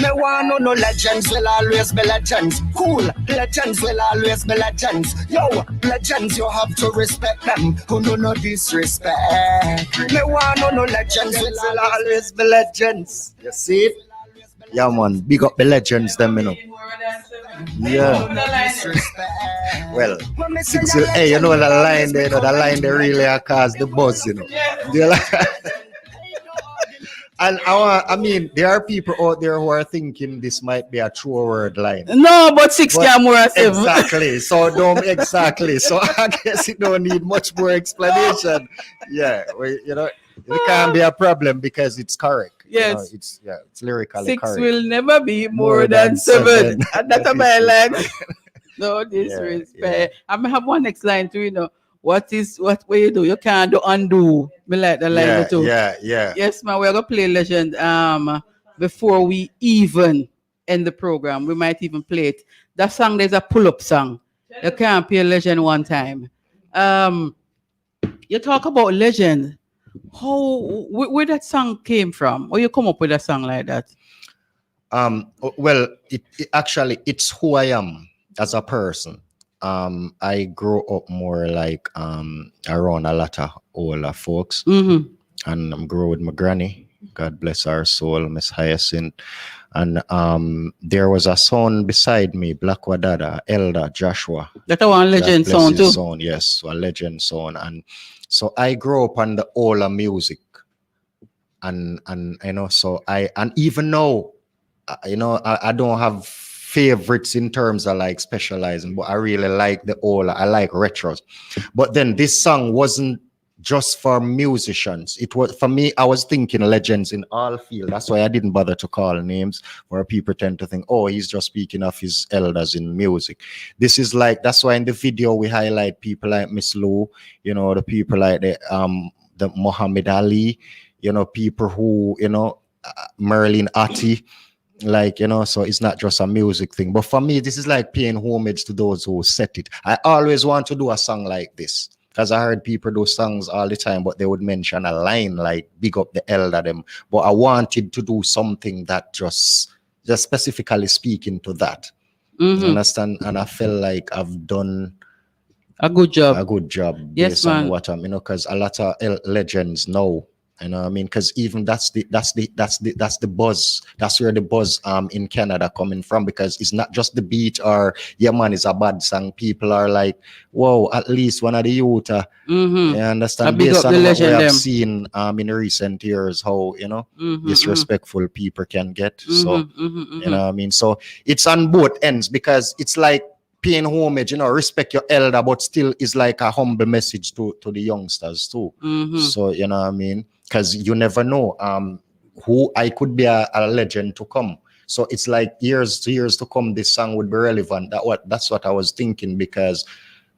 Me want no legends will always be legends. Cool, legends will always be legends. Yo, legends you have to respect them. Who no disrespect. Me want no legends will always be legends. You see it? Yeah, man. Big up the legends, them, you know. Yeah. Well, hey, you know the line there, you know, the line they really cause the buzz, you know. And I mean, there are people out there who are thinking this might be a true word line. No, but 6 cameras. Exactly. So So I guess it don't need much more explanation. Yeah, you know, it can't be a problem because it's correct. Yes, you know, it's lyrically 6 correct. will never be more than 7. And that's a my line. No disrespect. I may have one next line too, you know. What you do? You can't do undo. Me like the line too. Yeah. Yes, man, we're gonna play Legend before we even end the program. We might even play it. That song, there's a pull-up song. You can't play Legend one time. You talk about Legend. Where that song came from? Or you come up with a song like that? Well, it actually it's who I am as a person. I grew up more like around a lot of older folks, and I'm grew with my granny. God bless her soul, Miss Hyacinth. And there was a son beside me, Black Wadada, Elder Joshua. That's a one legend son too. Son, yes, a legend son. And so I grew up on the older music, and you know, so even now, you know, I don't have favorites in terms of like specializing, but I really like the older. I like retros. But then this song wasn't just for musicians. It was for me. I was thinking legends in all fields. That's why I didn't bother to call names, where people tend to think, oh, he's just speaking of his elders in music. This is like, that's why in the video we highlight people like Miss Lou, you know, the people like the Muhammad Ali, you know, people who, you know, Merlin Ati, like, you know, so it's not just a music thing. But for me, this is like paying homage to those who set it. I always want to do a song like this, because I heard people do songs all the time, but they would mention a line like big up the elder them. But I wanted to do something that just specifically speaking to that. You understand? And I feel like I've done a good job. Yes, based man. On what I'm, you know, because a lot of legends know. You know what I mean? Because even that's the buzz. That's where the buzz in Canada coming from, because it's not just the beat or yeah man, it's a bad song. People are like, whoa, at least one of the youth. You understand? Based on what we have seen in recent years, how, you know, disrespectful people can get. So you know what I mean? So it's on both ends, because it's like paying homage, you know, respect your elder, but still is like a humble message to the youngsters too. So you know what I mean? Because you never know who I could be a legend to come. So it's like years to come, this song would be relevant. That's what I was thinking, because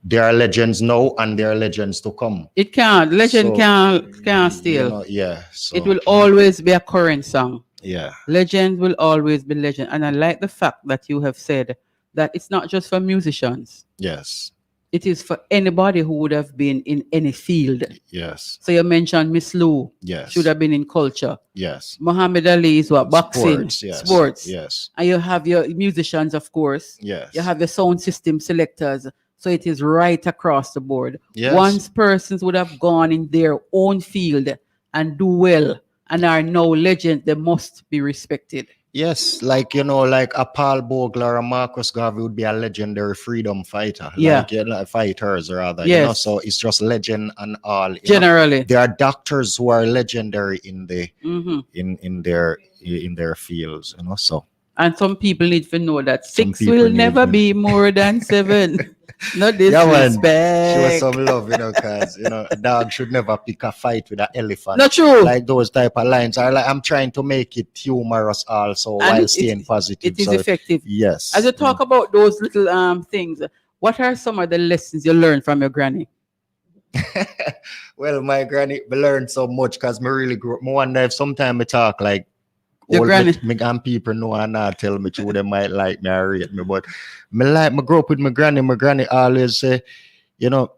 there are legends now and there are legends to come. It can't. Legend can't steal. You know, yeah. So it will always be a current song. Yeah. Legend will always be legend. And I like the fact that you have said that it's not just for musicians. Yes. It is for anybody who would have been in any field. Yes. So you mentioned Miss Lou. Yes. Should have been in culture. Yes. Muhammad Ali is what? Boxing. Sports. Yes. And you have your musicians, of course. Yes. You have your sound system selectors. So it is right across the board. Yes. Once persons would have gone in their own field and do well and are now legends, they must be respected. Yes, like, you know, like a Paul Bogle or a Marcus Garvey would be a legendary freedom fighter. Yeah. Like, you know, fighters rather. Yes. You know, so it's just legend and all. Generally. There are doctors who are legendary in the in their fields, you know. So and some people need to know that 6 will never be more than 7. Not disrespect. Yeah, show some love, you know, because, you know, a dog should never pick a fight with an elephant. Not true. Like those type of lines are like, I'm trying to make it humorous also and while staying positive. It is effective. Yes. As you talk about those little things, what are some of the lessons you learned from your granny? Well, my granny learned so much, because me really grew up. I wonder if sometimes we talk like Your all granny. me and people know and not tell me who they might like me or rate me. But me grow up with my granny. My granny always say, you know,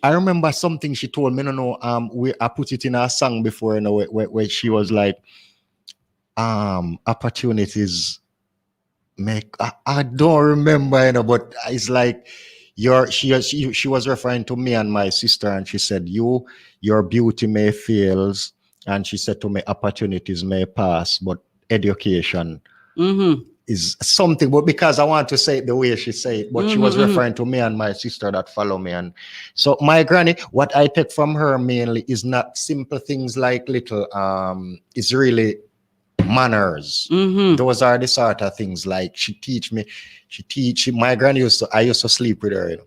I remember something she told me, I put it in a song before, where she was like, opportunities make, I don't remember, but it's like, she was referring to me and my sister, and she said, your beauty may fails, and she said to me, opportunities may pass, but education is something. But because I want to say it the way she said it, but she was referring to me and my sister that follow me. And so my granny, what I take from her mainly is not simple things like little, it's really manners. Those are the sort of things like she teach my granny I used to sleep with her,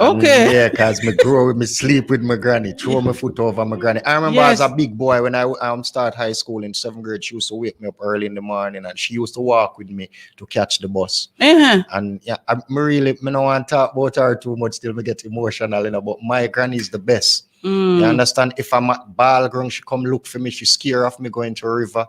Okay. Yeah, because me grow with me sleep with my granny, throw my foot over my granny. I remember as a big boy when I start high school in 7th grade, she used to wake me up early in the morning, and she used to walk with me to catch the bus. And yeah, I don't want to talk about her too much till me get emotional, but my granny is the best. You understand? If I'm at ball ground, she come look for me, she scare of me going to a river.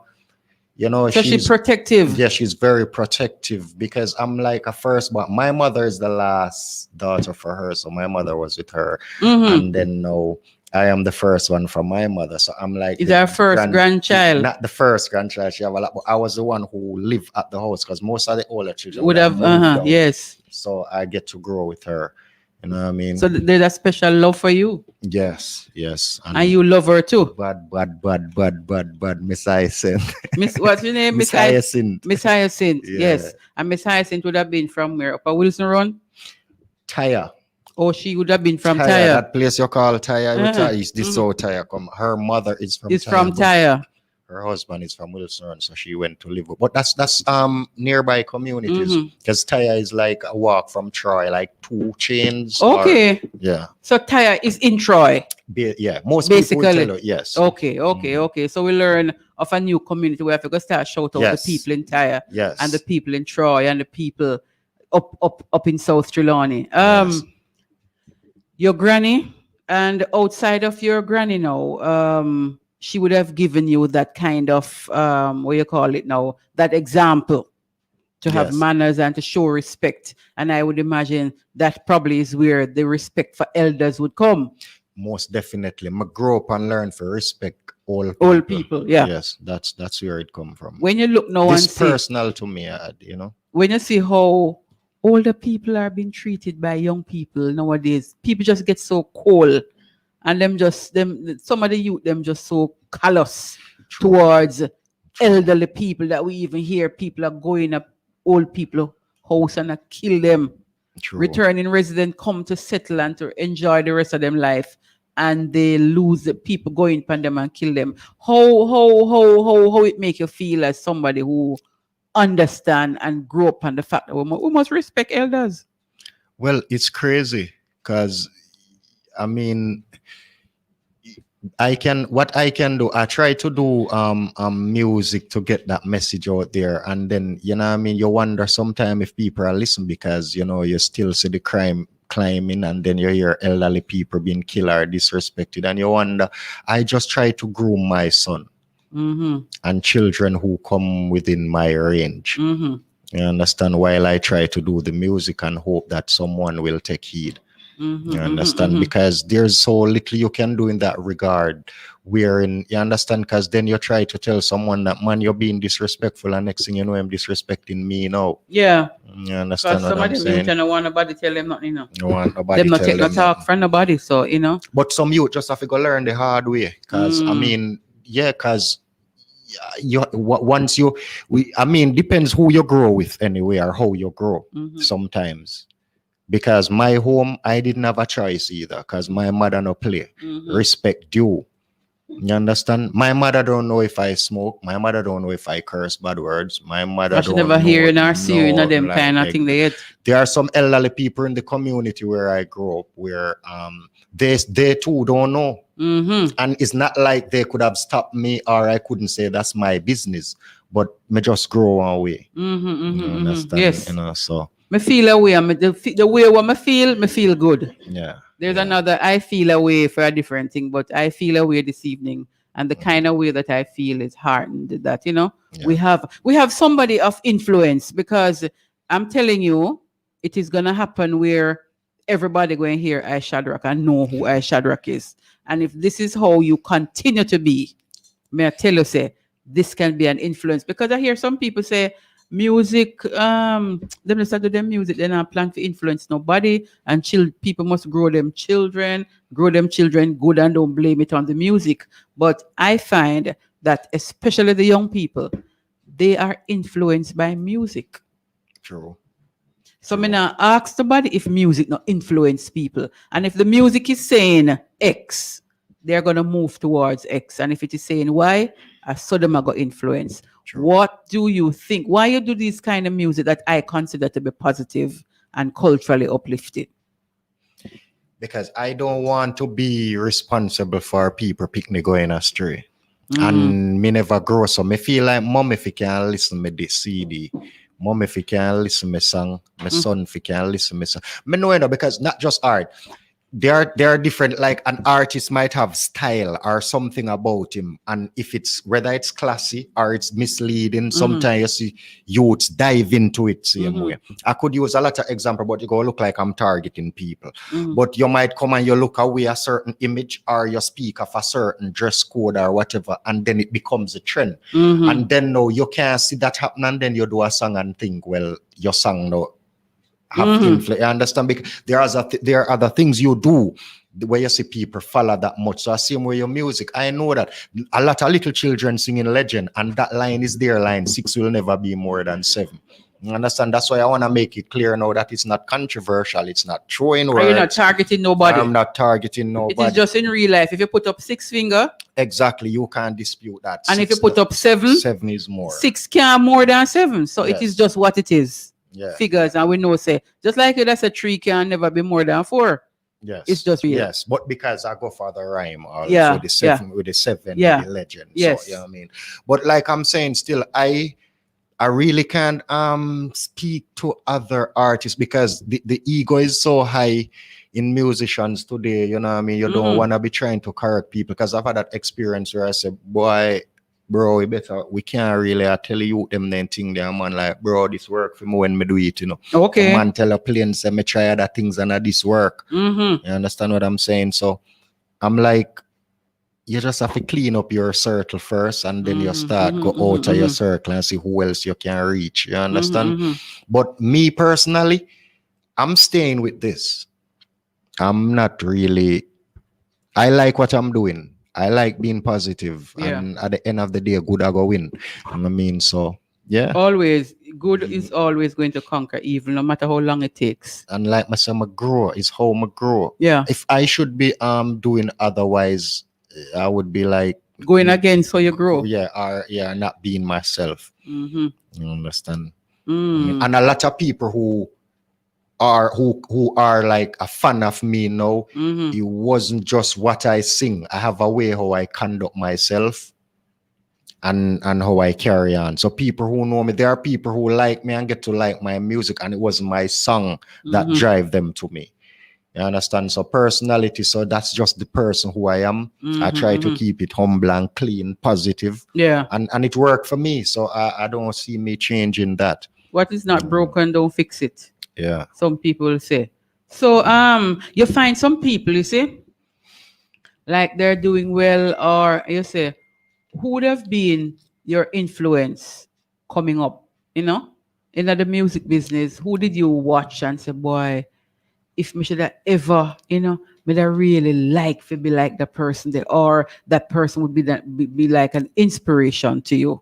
So she's protective. Yeah, she's very protective because I'm like a firstborn. My mother is the last daughter for her, so my mother was with her, and then now I am the first one from my mother. So I'm like, is our first grandchild? Not the first grandchild. She have a lot, but I was the one who lived at the house because most of the older children would have. Yes. So I get to grow with her. You know what I mean? So there's a special love for you. Yes. And you love her too. Bad, Miss Hyacinth. What's your name? Miss Hyacinth. Miss Hyacinth. Yeah. Yes. And Miss Hyacinth would have been from where? Upper Wilson Run? Tyre. Oh, she would have been from Tyre. That place you call Tyre. This so Tyre come. Her mother is from It's Tyre. from Tyre. Her husband is from Wilson Run, so she went to live. But that's nearby communities because Tyre is like a walk from Troy, like 2 chains. Okay. Yeah. So Tyre is in Troy. Yeah. Most basically. people tell you, yes. Okay. So we learn of a new community where we have to start shout out the people in Tyre. Yes. And the people in Troy and the people up in South Trelawney. Your granny, and outside of your granny now, she would have given you that kind of what you call it now, that example to have manners and to show respect. And I would imagine that probably is where the respect for elders would come. Most definitely. I grew up and learn to respect all people. Yeah. Yes, that's where it come from. When you look now it's and see, personal to me, when you see how older people are being treated by young people nowadays, people just get so cold. And some of the youth, them just so callous towards elderly people that we even hear people are going up old people house and kill them. Returning resident come to settle and to enjoy the rest of them life, and they lose the people going upon them and kill them. How it make you feel as somebody who understand and grow up on the fact that we must respect elders? Well, it's crazy because I mean, what I can do, I try to do music to get that message out there, and then you wonder sometimes if people are listening because you still see the crime climbing, and then you hear elderly people being killed or disrespected, and you wonder. I just try to groom my son and children who come within my range. You understand? While I try to do the music and hope that someone will take heed. You understand? Because there's so little you can do in that regard. You understand? Because then you try to tell someone that, man, you're being disrespectful, and next thing you know, I'm disrespecting me now. Yeah. You understand what I'm saying? Some of them don't want nobody tell them nothing, Don't want nobody them not take no talk from nobody, so, But some youth just have to go learn the hard way. Because, depends who you grow with anyway, or how you grow sometimes. Because my home, I didn't have a choice either, because my mother no play. Respect due. You understand? My mother don't know if I smoke. My mother don't know if I curse bad words. My mother don't never know. hear in our series, them kind of thing they get. There are some elderly people in the community where I grew up where they too don't know. And it's not like they could have stopped me, or I couldn't say that's my business, but me just grow away. You understand? Yes. So me feel away, the way what me feel good. Yeah. There's another, I feel away for a different thing, but I feel away this evening, and the kind of way that I feel is heartened that, we have somebody of influence, because I'm telling you, it is going to happen where everybody going to hear ISHADROCK and know who ISHADROCK is. And if this is how you continue to be, may I tell you, say, this can be an influence. Because I hear some people say, music, them start to them music, they're not plan to influence nobody, and people must grow them children good, and don't blame it on the music. But I find that especially the young people, they are influenced by music. True. So me now ask somebody if music not influence people. And if the music is saying X, they're gonna move towards X. And if it is saying Y, I saw them I got influence. True. What do you think? Why you do this kind of music that I consider to be positive and culturally uplifting? Because I don't want to be responsible for people picking going astray. And me never grow, so me feel like mom if you can listen me this CD, mom if you can listen me song, my son if you can listen me song. Me know, because not just art. There are different, like an artist might have style or something about him, and if it's whether it's classy or it's misleading, sometimes you see youths dive into it same way. I could use a lot of example, but you go look like I'm targeting people. But you might come and you look away a certain image, or you speak of a certain dress code or whatever, and then it becomes a trend. And then no, you can't see that happen, and then you do a song and think, well, your song no have influence. I understand, because there are other things you do where you see people follow that much. So I same way your music, I know that a lot of little children singing Legend, and that line is their line, 6 will never be more than 7. You understand? That's why I want to make it clear now that it's not controversial, it's not throwing words. Are you not targeting nobody? I'm not targeting nobody. It is just in real life. If you put up 6 finger, exactly, you can't dispute that. And if you put up 7 is more. 6 can't more than 7. So it is just what it is. Figures, and we know, say, just like you, that's a 3 can never be more than 4. Yes, it's just real. Yes, but because I go for the rhyme, or with the 7, with the Legend. Yes, so, you know what I mean. But like I'm saying, still, I really can't speak to other artists, because the ego is so high in musicians today. You know what I mean. You don't want to be trying to correct people, because I've had that experience where I said, boy, bro, we can't really tell you them then thing there, man. Like, bro, this work for me when me do it, Okay. Man tell a plane, say me try other things and this work. You understand what I'm saying? So I'm like, you just have to clean up your circle first, and then you start go out of your circle and see who else you can reach. You understand? But me personally, I'm staying with this. I'm not really, I like what I'm doing. I like being positive, and at the end of the day, good I go win. I mean, so yeah. Always, good is always going to conquer evil, no matter how long it takes. And like myself, I grow is how I grow. Yeah. If I should be doing otherwise, I would be like going against how you grow. Yeah, or not being myself. You understand? I mean, and a lot of people who are like a fan of me now, it wasn't just what I sing. I have a way how I conduct myself and how I carry on. So people who know me, there are people who like me and get to like my music, and it was my song that drive them to me. You understand? So personality, so that's just the person who I am. I try to keep it humble and clean, positive. Yeah. And it worked for me. So I don't see me changing that. What is not broken, don't fix it. Yeah. Some people say. So you find some people, you see, like they're doing well, or you say, who would have been your influence coming up, in the music business? Who did you watch and say, boy, if me should have ever, me I really like to be like that person there, or that person would be like an inspiration to you?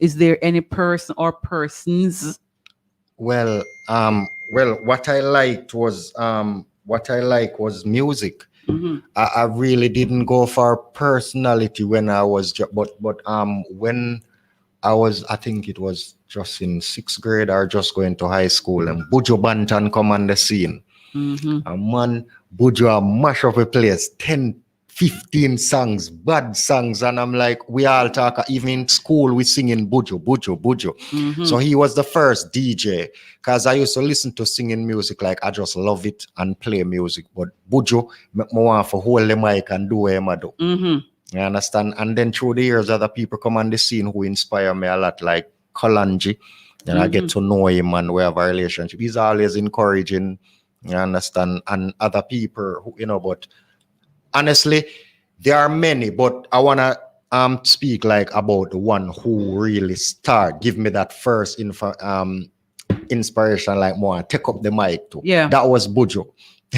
Is there any person or persons? Well, what I liked was music. I really didn't go for personality when I was, but when I was, I think it was just in 6th grade or just going to high school, and Buju Banton come on the scene. And man, Buju mash up a place, 10, 15 songs, bad songs, and I'm like, we all talk, even in school we singing Buju. So he was the first DJ, because I used to listen to singing music, like I just love it and play music, but Buju make me want to hold the mic and do what I do. You understand? And then through the years, other people come on the scene who inspire me a lot, like Kalanji. And I get to know him and we have a relationship. He's always encouraging, you understand, and other people who, but honestly, there are many, but I wanna speak like about the one who really give me that first inspiration, like more take up the mic too. Yeah. That was Bujo.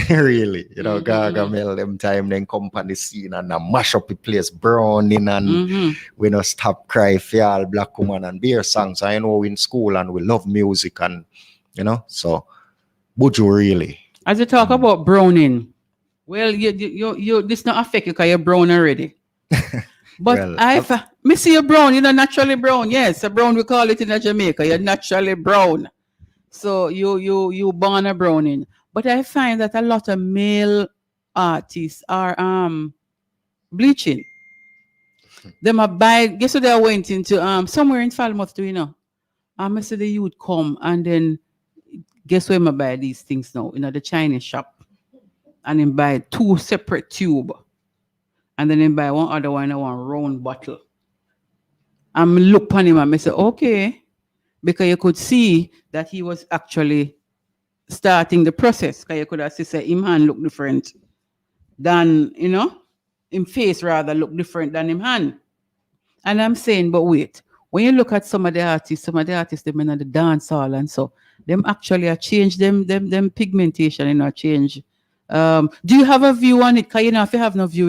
Really, Gargamel them time then come on the scene and mash up the place, browning and we no stop cry for all black woman and beer songs. I know in school and we love music and so Buju really. As you talk about browning, well, you this not affect you because you're brown already. But well, me see you brown, you're naturally brown. Yes, a brown we call it in Jamaica. You're naturally brown. So you born a browning. But I find that a lot of male artists are bleaching. Them a buy. Guess what they went into somewhere in Falmouth too, I see the youth come and then guess where I buy these things now? The Chinese shop. And then buy 2 separate tube. And then buy one other one round bottle. And look upon him and I say, okay. Because you could see that he was actually starting the process. Because you could have said him hand look different than, him face rather look different than him hand. And I'm saying, but wait, when you look at some of the artists, them in the dance hall and so, them actually are change them pigmentation, change. Do you have a view on it? Because if you have no view,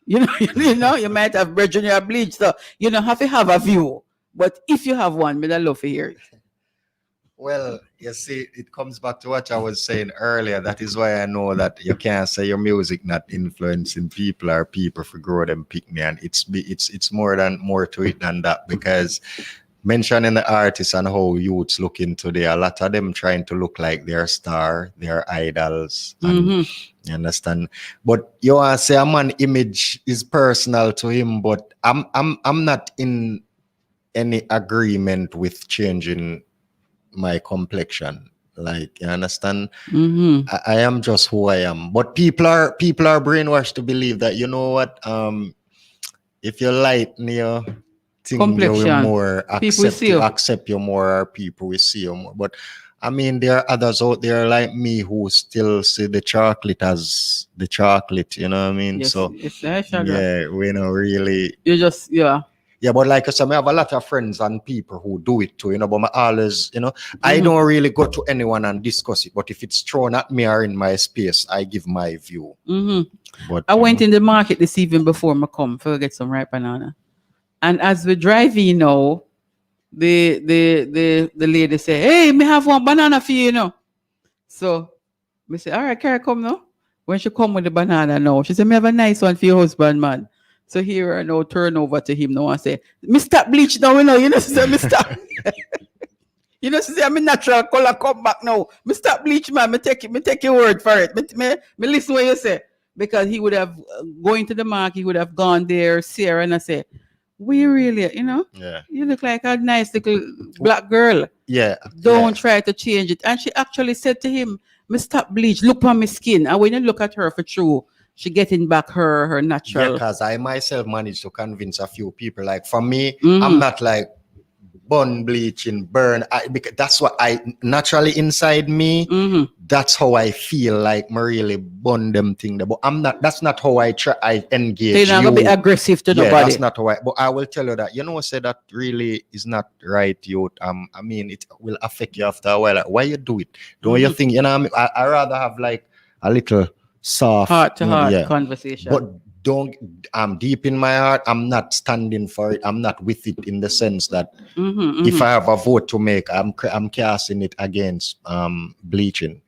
you might have bridge on your bleach, so you don't have to have a view. But if you have one, I'd love to hear it. Well, you see, it comes back to what I was saying earlier. That is why I know that you can't say your music not influencing people or people for grow them pick me. And it's more to it than that, because mentioning the artists and how youths looking today, a lot of them trying to look like their star, their idols. And you understand? But you want to say a man image is personal to him, but I'm not in any agreement with changing my complexion. Like, you understand? I am just who I am. But people are brainwashed to believe that, you know what, if you lighten your thing, you will more accept you more, or people will see you more. But I mean, there are others out there like me who still see the chocolate as the chocolate, you know what I mean? Yes, so yeah, we know really. You just Yeah, but like I said, I have a lot of friends and people who do it too, but I always, I don't really go to anyone and discuss it. But if it's thrown at me or in my space, I give my view. But I went in the market this evening before I come to get some ripe banana. And as we drive in now, the lady say, hey, me have one banana for you, So I say, all right, can I come now? When she come with the banana now, she said, me have a nice one for your husband, man. So here I now turn over to him now and say, Mr. Bleach now, she say, Mr. she say, I'm a natural color, come back now. Mr. Bleach, man, me take your word for it. Me listen what you say. Because he would have going to the market, he would have gone there, see her, and I say, we really, you look like a nice little black girl. Yeah. Don't try to change it. And she actually said to him, Mr. Bleach, look on my skin. And when you look at her for true, she getting back her natural. Yeah, because I myself managed to convince a few people. Like for me, I'm not like bun bleaching, burn. Because that's what I naturally inside me. That's how I feel like me really bun them thing. But I'm not. That's not how I try. I engage. You're not gonna be aggressive to nobody. That's not how I. But I will tell you that say that really is not right, youth. I mean, it will affect you after a while. Like, why you do it? Don't you think? I rather have like a little soft heart-to-heart conversation. But I'm deep in my heart, I'm not standing for it. I'm not with it in the sense that if I have a vote to make, I'm casting it against bleaching.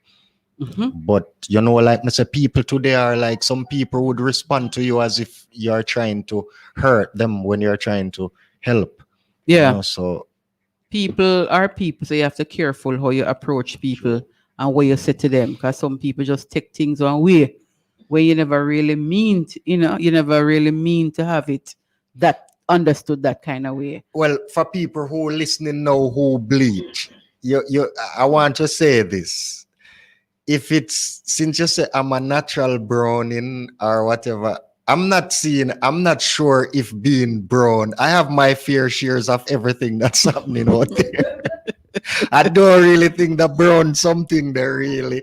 But like I said, people today are like, some people would respond to you as if you're trying to hurt them when you're trying to help. Yeah. So people are people, so you have to be careful how you approach people and what you say to them, because some people just take things one way where you never really mean to, you never really mean to have it that understood that kind of way. Well, for people who listening now who bleach, I want to say this. If it's, since you say I'm a natural browning or whatever, I'm not sure if being brown, I have my fair shares of everything that's happening out there. I don't really think the brown something there really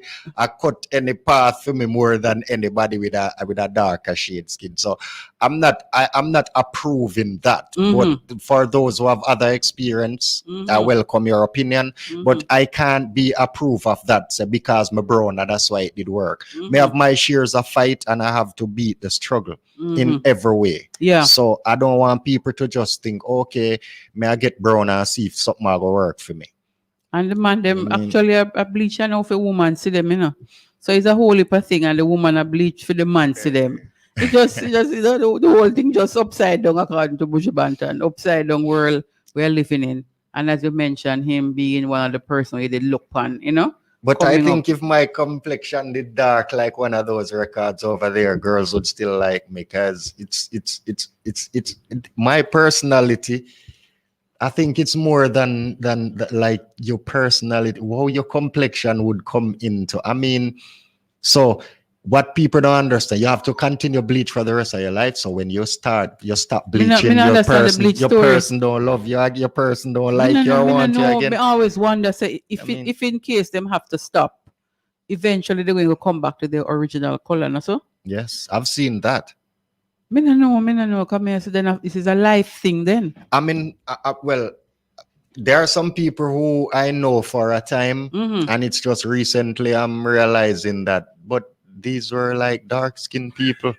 cut any path for me more than anybody with a darker shade skin. So I'm not approving that. But for those who have other experience, I welcome your opinion. But I can't be approve of that because my brown, and that's why it did work. May have my shares of fight and I have to beat the struggle in every way. Yeah. So I don't want people to just think, okay, may I get brown and see if something will work for me. And the man them actually a bleach and if a woman see them, you know. So it's a whole heap of thing and the woman a bleach for the man see them. It just you know, the whole thing just upside down according to Buju Banton, upside down world we're living in. And as you mentioned, him being one of the person he did look on, you know. But I think if my complexion did dark like one of those records over there, girls would still like me because it's my personality. I think it's more than like your personality, how your complexion would come into. I mean, so what people don't understand, you have to continue bleach for the rest of your life. So when you stop bleaching, your person don't love you, your person don't like you, or want you again. I always wonder, say, if in case them have to stop, eventually they're going to come back to their original color, no so? Yes, I've seen that. Me no know. Come here, so then this is a life thing then. I mean, well, there are some people who I know for a time, and it's just recently I'm realizing that, but these were like dark-skinned people.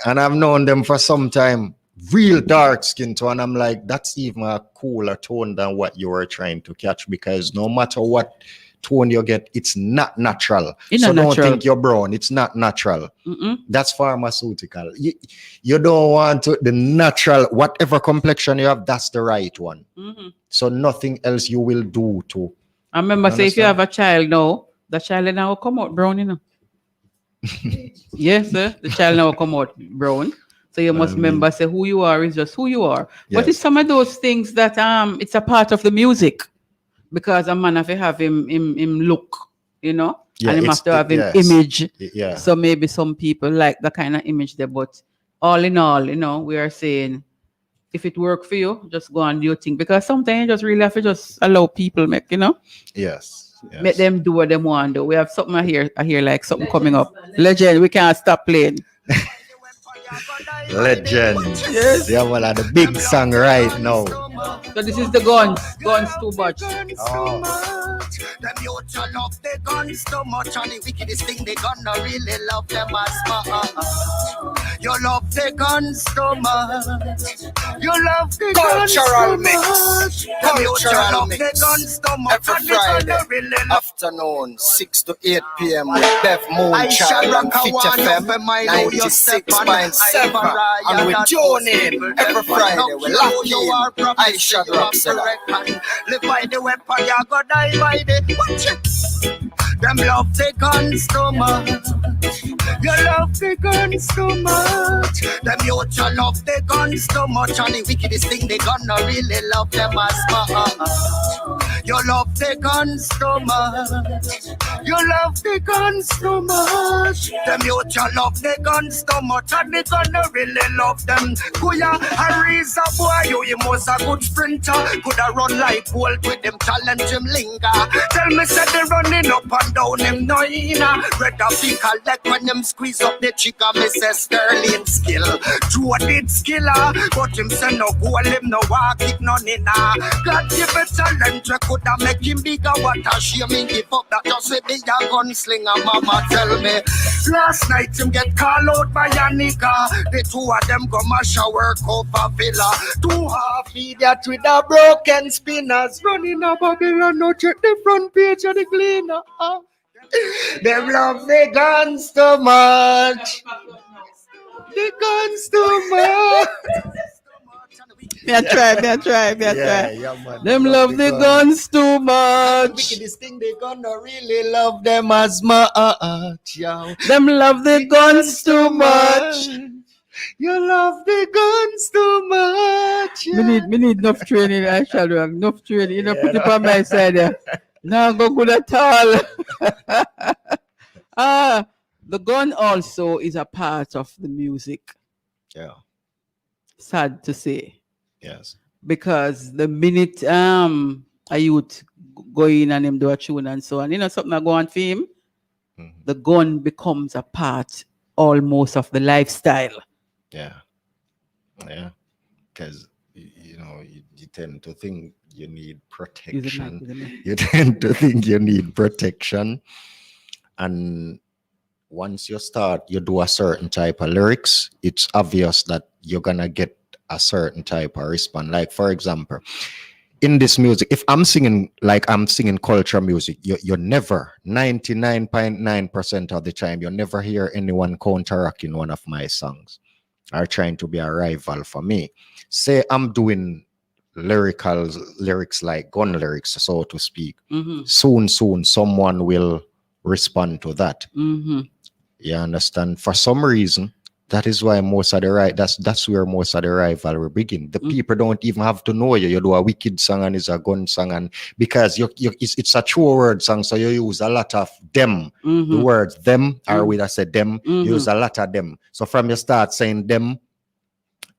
And I've known them for some time, real dark-skinned too, and I'm like, that's even a cooler tone than what you were trying to catch, because no matter what tone you get, it's not natural. Don't think you're brown. It's not natural. That's pharmaceutical. You don't want to, the natural, whatever complexion you have, that's the right one. So nothing else you will do to. I remember say if you have a child now, the child now will come out brown, you know. Yes, sir. The child now will come out brown. So you must remember, say who you are is just who you are. Yes. But it's some of those things that it's a part of the music. Because a man have to have him look, you know, and him have to have him image. Yeah. So maybe some people like the kind of image there, but all in all, you know, we are saying if it work for you, just go and do your thing. Because sometimes you just really have to just allow people make, you know. Yes. Make them do what they want to do. We have something I hear like something coming up. Legend, we can't stop playing. Legend. Yes. Yeah, well, the big song right now. So this is the guns too much. Them youth you love the guns too much, and the wickedest thing they gonna really love them as much. You love the guns too much. You love the guns too much. Them youth you love the guns too much, every Friday afternoon 6 to 8 p.m. with Bev Moonchild and Fit FM 96.7, and with Johnny every Friday we lock in ISHADROCK seller. Live by the weapon, you go die by the watch it. Them love the guns too much. You love the guns too much. Them youth you love the guns too much, and the wickedest thing they gonna really love them as much. You love the guns too much. You love the guns too much. Them youth you love the guns too much, and they gonna really love them. Kuya, a reason boy, you must a good sprinter. Coulda run like Bolt with them challenge him linger. Tell me say they running up and down him noina. Red a pick a leg when them squeeze up the chica. Me say Sterling skill, Joe did skiller, but him say no goal, him no walk it none in. God give a talent, we coulda make him bigger. What a shame he give up that just a big a gunslinger. Mama tell me, last night him get called out by a nigga. The two of them go mash a work over villa. Two half idiot with a broken spinners running a Babylon, no check the front page of the cleaner. Them love the guns too much. The guns too much. Me a try. Yeah, Them love the guns too much. Wickedest thing they gonna really love them as much. Them love the guns too much. You love the guns too much. Yeah. Me need enough training. I shall do enough training. You know, put it on my side there. Now go good at all. The The gun also is a part of the music. Yeah. Sad to say. Yes. Because the minute a youth go in and him do a tune and so on, something that go on for him, the gun becomes a part almost of the lifestyle. Yeah. Yeah. Because, you tend to think you need protection. You tend to think you need protection. And once you do a certain type of lyrics, it's obvious that you're going to get a certain type of response. Like, for example, in this music, if I'm singing culture music, you never, 99.9% of the time, you never hear anyone counteracting one of my songs or trying to be a rival for me. Say I'm doing lyrics like gun lyrics, so to speak. Soon, someone will respond to that. You understand? For some reason, that is why most of the that's where most of the rivalry begin. The people don't even have to know you. You do a wicked song and it's a gun song, and because it's a true word song, so you use a lot of them. The words them, or with I say them, you use a lot of them. So from you start saying them,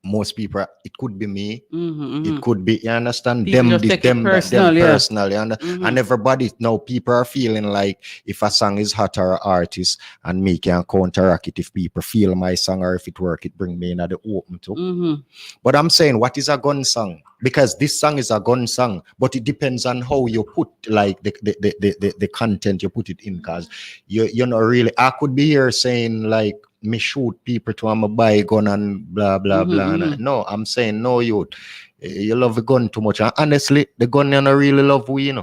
most people, it could be me, it could be, you understand, People them, just them, personal, personally, and everybody now, people are feeling like if a song is hot or an artist, and me can counteract it if people feel my song, or if it work, it bring me in at the open too. But I'm saying, what is a gun song? Because this song is a gun song, but it depends on how you put like the content you put it in, because you know, really, I could be here saying like me shoot people to I'm a buy a gun and blah blah blah. No, I'm saying no, you love the gun too much. And honestly, the gun you don't really love we,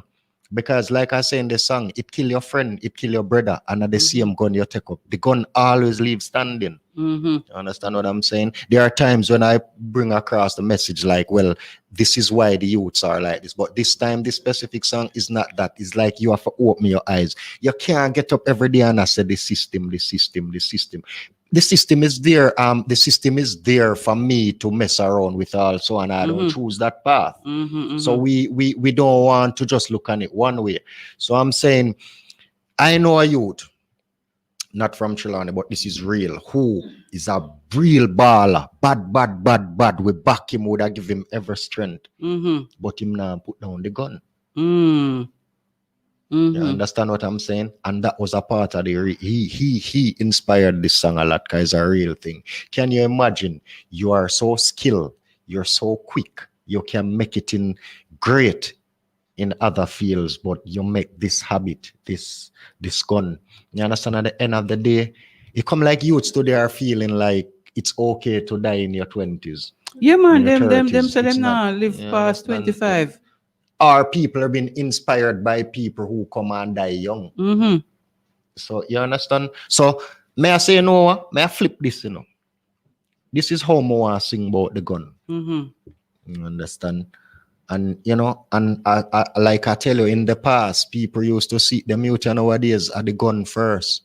because like I say in the song, it kill your friend, it kill your brother, and at the same gun you take up, the gun always leaves standing. You understand what I'm saying? There are times when I bring across the message like, well, this is why the youths are like this, but this time this specific song is not that. It's like you have to open your eyes. You can't get up every day and I say the system is there. The system is there for me to mess around with also, and I don't choose that path. So we don't want to just look at it one way. So I'm saying, I know a youth, not from Trelawney, but this is real, who is a real baller, bad. We back him, would I give him every strength, but him now put down the gun. You understand what I'm saying? And that was a part of the he inspired this song a lot, because it's a real thing. Can you imagine? You are so skilled, you're so quick, you can make it in great in other fields, but you make this habit, this gun. You understand? At the end of the day, it come like youths today are feeling like it's okay to die in your 20s. Yeah, man, them say them now live past 25. Or people are being inspired by people who come and die young. So you understand? So may I say may I flip this, This is how I want to sing about the gun. You understand? And and I like I tell you, in the past, people used to see the youth nowadays at the gun first.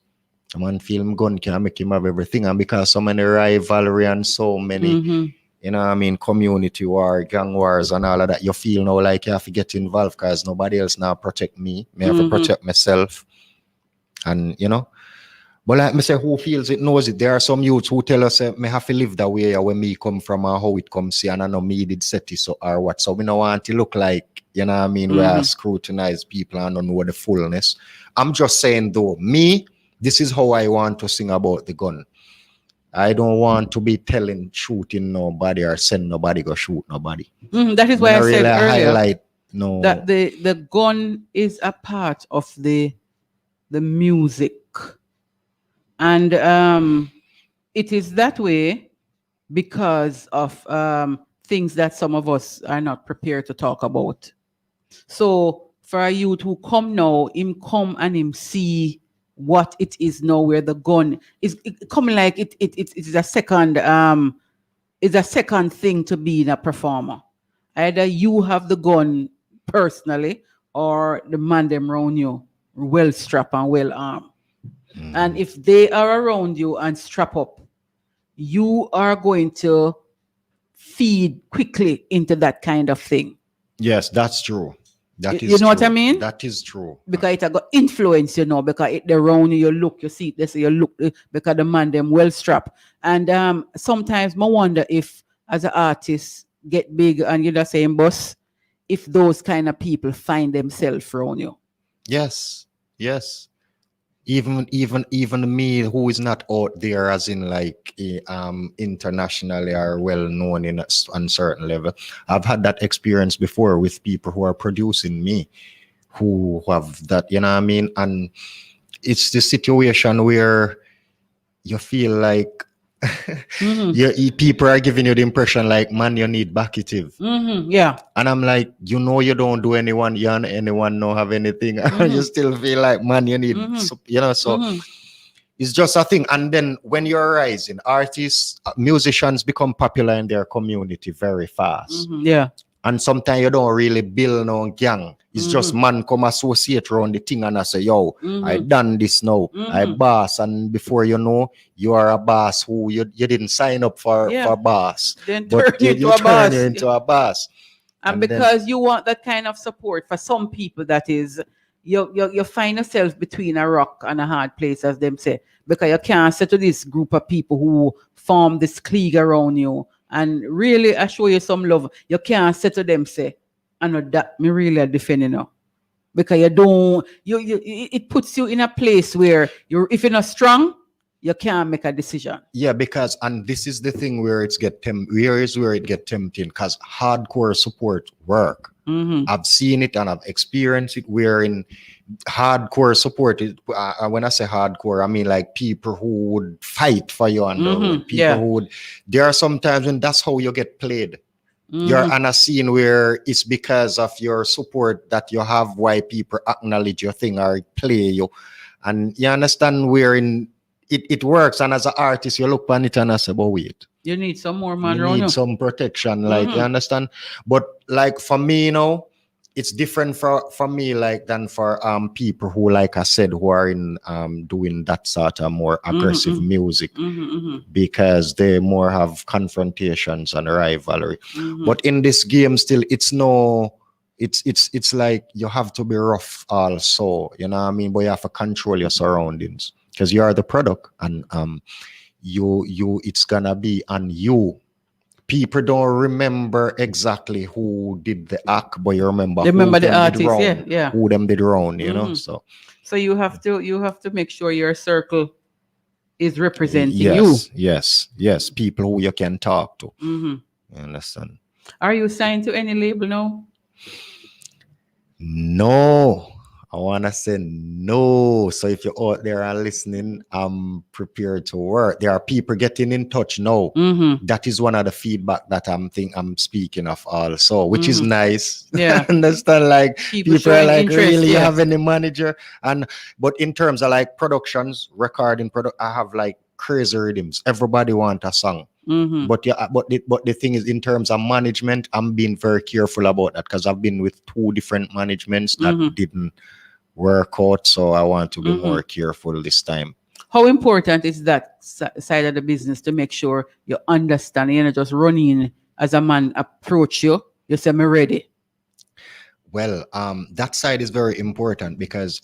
A man film gun can make him have everything, and because so many rivalry and so many community war, gang wars and all of that, you feel now like you have to get involved because nobody else now protect me. I have to protect myself. And but like me say, who feels it knows it. There are some youths who tell us me have to live that way where me come from or how it comes here, and I know me did set it so or what. So we don't want to look like, we are scrutinize people and don't know the fullness. I'm just saying though, this is how I want to sing about the gun. I don't want to be shooting nobody or send nobody go shoot nobody. That is why I said earlier that the gun is a part of the music. And it is that way because of things that some of us are not prepared to talk about. So for a youth who come now, him come and him see what it is now, where the gun is coming, like it is a second thing to being a performer. Either you have the gun personally, or the man them around you well strapped and well armed. And if they are around you and strap up, you are going to feed quickly into that kind of thing. Yes, that's true. That is you know what I true. mean? That is true. Because it got influence, you know, because it around you look, you see, they say you look, because the man them well strapped. And sometimes I wonder if as an artist get big and you're the same boss, if those kind of people find themselves around you. Yes, yes. Even me, who is not out there as in like internationally or well known in on certain level, I've had that experience before with people who are producing me, who have that, you know what I mean? And it's the situation where you feel like people are giving you the impression like, man, you need backative. Yeah. And I'm like, you know, you don't do anyone no have anything. You still feel like, man, you need, you know, so it's just a thing. And then when you're rising, artists, musicians become popular in their community very fast. Yeah. And sometimes you don't really build no gang. It's just man come associate around the thing and I say, yo, I done this now. I boss. And before you know, you are a boss who you didn't sign up for boss. Then But turn you turn you into a boss. And because you want that kind of support for some people, that is, you find yourself between a rock and a hard place, as them say, because you can't say to this group of people who form this clique around you and really I show you some love. You can't say to them, say, I know that me really are defending now. Because you don't, it puts you in a place where if you're not strong, you can't make a decision. Yeah, because, and this is the thing where it get tempting, because hardcore support work. I've seen it and I've experienced it where in hardcore support, when I say hardcore, I mean like people who would fight for you and people who would, there are sometimes when that's how you get played. You're on a scene where it's because of your support that you have why people acknowledge your thing or play you. And you understand where in it works. And as an artist, you look on it and I say, but wait. You need some more man You around need you. some protection, like you understand. But like for me, you know, it's different for me, like than for people who, like I said, who are in doing that sort of more aggressive music, because they more have confrontations and rivalry. But in this game, still, it's like you have to be rough also, you know what I mean? But you have to control your surroundings because you are the product, and it's gonna be on you. People don't remember exactly who did the act, but you remember the artist, who them did wrong, you know. So you have to make sure your circle is representing you. Yes, people who you can talk to. You understand? Are you signed to any label now? No. I want to say no. So if you're out there and listening, I'm prepared to work. There are people getting in touch now. That is one of the feedback that I'm speaking of also, which is nice. Yeah. Understand? Like people are like, interest, really, you have any manager? But in terms of like productions, recording I have like crazy rhythms. Everybody want a song. But the thing is, in terms of management, I'm being very careful about that because I've been with 2 different managements that didn't work out. So I want to be more careful this time. How important is that side of the business to make sure you understand, you're not just running as a man approach you say, I'm ready? Well, that side is very important because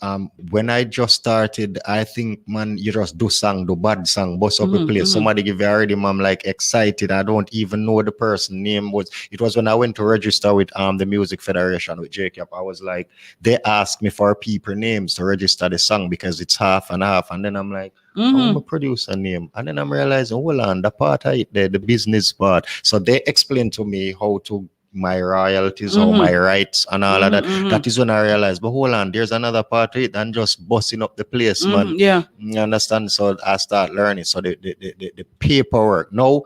when I just started, I think, man, you just do bad song, bust up a place. Somebody give you a rhythm, I'm like excited. I don't even know the person name. It was when I went to register with the Music Federation with Jacob. I was like, they asked me for people names to register the song because it's half and half. And then I'm like, I'm a producer name. And then I'm realizing, hold on, the part I there, the business part. So they explained to me how to my royalties or my rights and all of that. That is when I realized, but hold on, there's another part to it than just busting up the place, man. Yeah. You understand? So I start learning. So the paperwork. Now,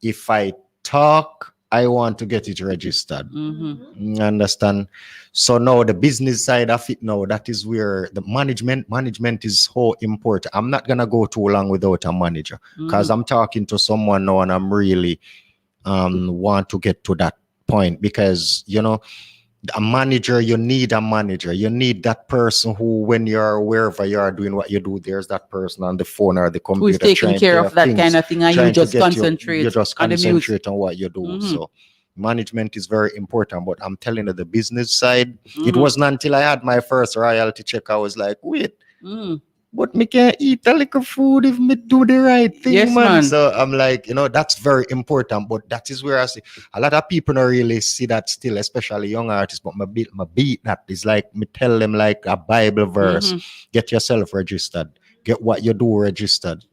if I talk, I want to get it registered. You understand? So now the business side of it now, that is where the management is so important. I'm not gonna go too long without a manager because I'm talking to someone now and I'm really want to get to that point because you know a manager, you need a manager, you need that person who when you're wherever you are doing what you do, there's that person on the phone or the computer who's taking care of that kind of thing and you just concentrate on what you do. So Management is very important, but I'm telling you, the business side, it wasn't until I had my first royalty check, I was like, wait, but me can't eat a little food if me do the right thing, Yes, man. man. So I'm like, that's very important. But that is where I see a lot of people don't really see that still, especially young artists. But my beat that is like me tell them like a Bible verse. Get yourself registered. Get what you do registered.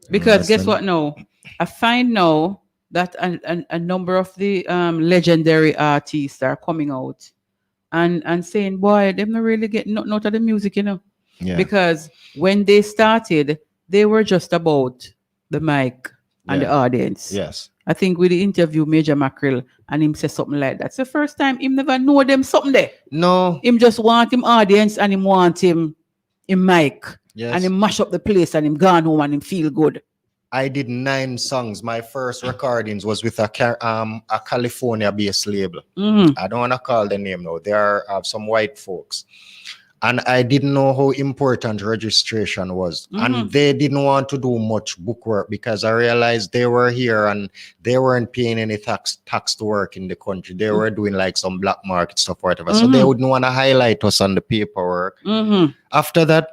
Because guess what now? I find now that a number of the legendary artists are coming out and saying, boy, them not really get nothing out of the music, Yeah. Because when they started, they were just about the mic and the audience. Yes. I think with the interview Major Mackerel and him say something like that. It's the first time him never know them something there. No. Him just want him audience and him want him mic. Yes. And him mash up the place and him gone home and him feel good. I did 9 songs. My first recordings was with a California-based label. I don't want to call the name now. There are some white folks. And I didn't know how important registration was. And they didn't want to do much bookwork because I realized they were here and they weren't paying any tax to work in the country. They were doing like some black market stuff or whatever. So they wouldn't want to highlight us on the paperwork. After that,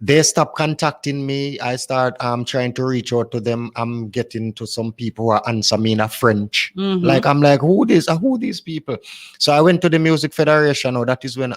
they stopped contacting me. I start trying to reach out to them. I'm getting to some people who are answer me in a French. Like I'm like, who these people? So I went to the Music Federation. Oh, that is when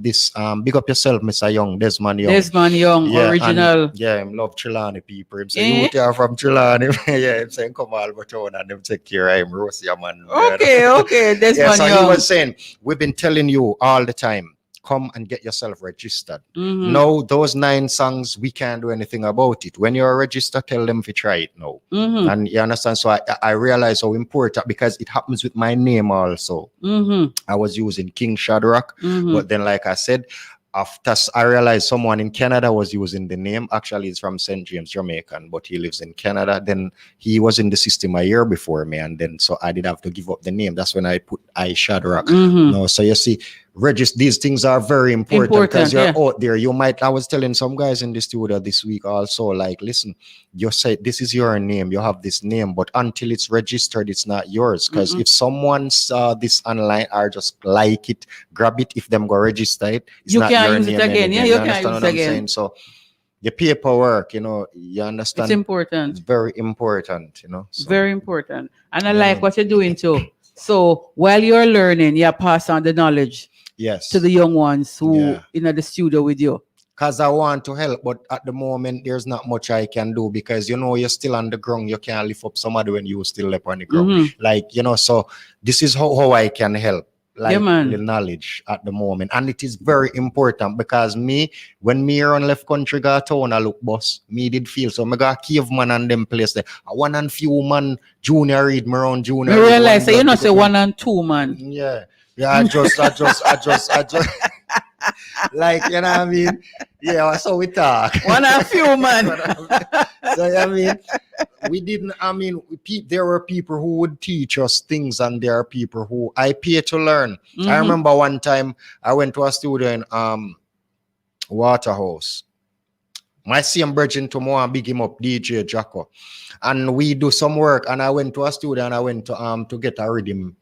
this big up yourself, Mr. Young, Desmond Young. Desmond Young, original. I love Trelawney people. Him say, you are from Trelawney. Him saying come Alberton and them take care of him, Rosia man. Okay, Desmond so Young. he was saying, we've been telling you all the time, come and get yourself registered. No, those 9 songs, we can't do anything about it. When you're registered, tell them to try it now. And you understand? So I realized how important, because it happens with my name also. I was using King Shadrack, but then like I said, after I realized someone in Canada was using the name. Actually, he's from St. James, Jamaican, but he lives in Canada. Then he was in the system a year before me, and then so I did have to give up the name. That's when I put ISHADROCK. No, so you see, register. These things are very important because you're out there. You might. I was telling some guys in the studio this week also, like, listen, you say this is your name. You have this name, but until it's registered, it's not yours. Because if someone saw this online or just like it, grab it. If them go register it, it's you not can't your use name it again. anymore. You You can't use it again. saying? So the paperwork, you understand. It's important. It's very important, So. Very important. And I like what you're doing too. So while you're learning, you pass on the knowledge. Yes. To the young ones who in the studio with you. Because I want to help, but at the moment there's not much I can do because you're still on the ground. You can't lift up somebody when you're still up on the ground. Like, so this is how I can help. Like the knowledge at the moment. And it is very important because when me on left country got town, I look boss, me did feel so. I got caveman and them place there. I one and few man junior read me around junior. I realize you not say 1 and 2 man. Yeah, I just like, you know what I mean? Yeah, so we talk. 1 and few man. So I mean, there were people who would teach us things, and there are people who I pay to learn. I remember one time I went to a studio in Waterhouse. My same virgin to more big him up, DJ Jacko. And we do some work, and I went to a studio and I went to get a rhythm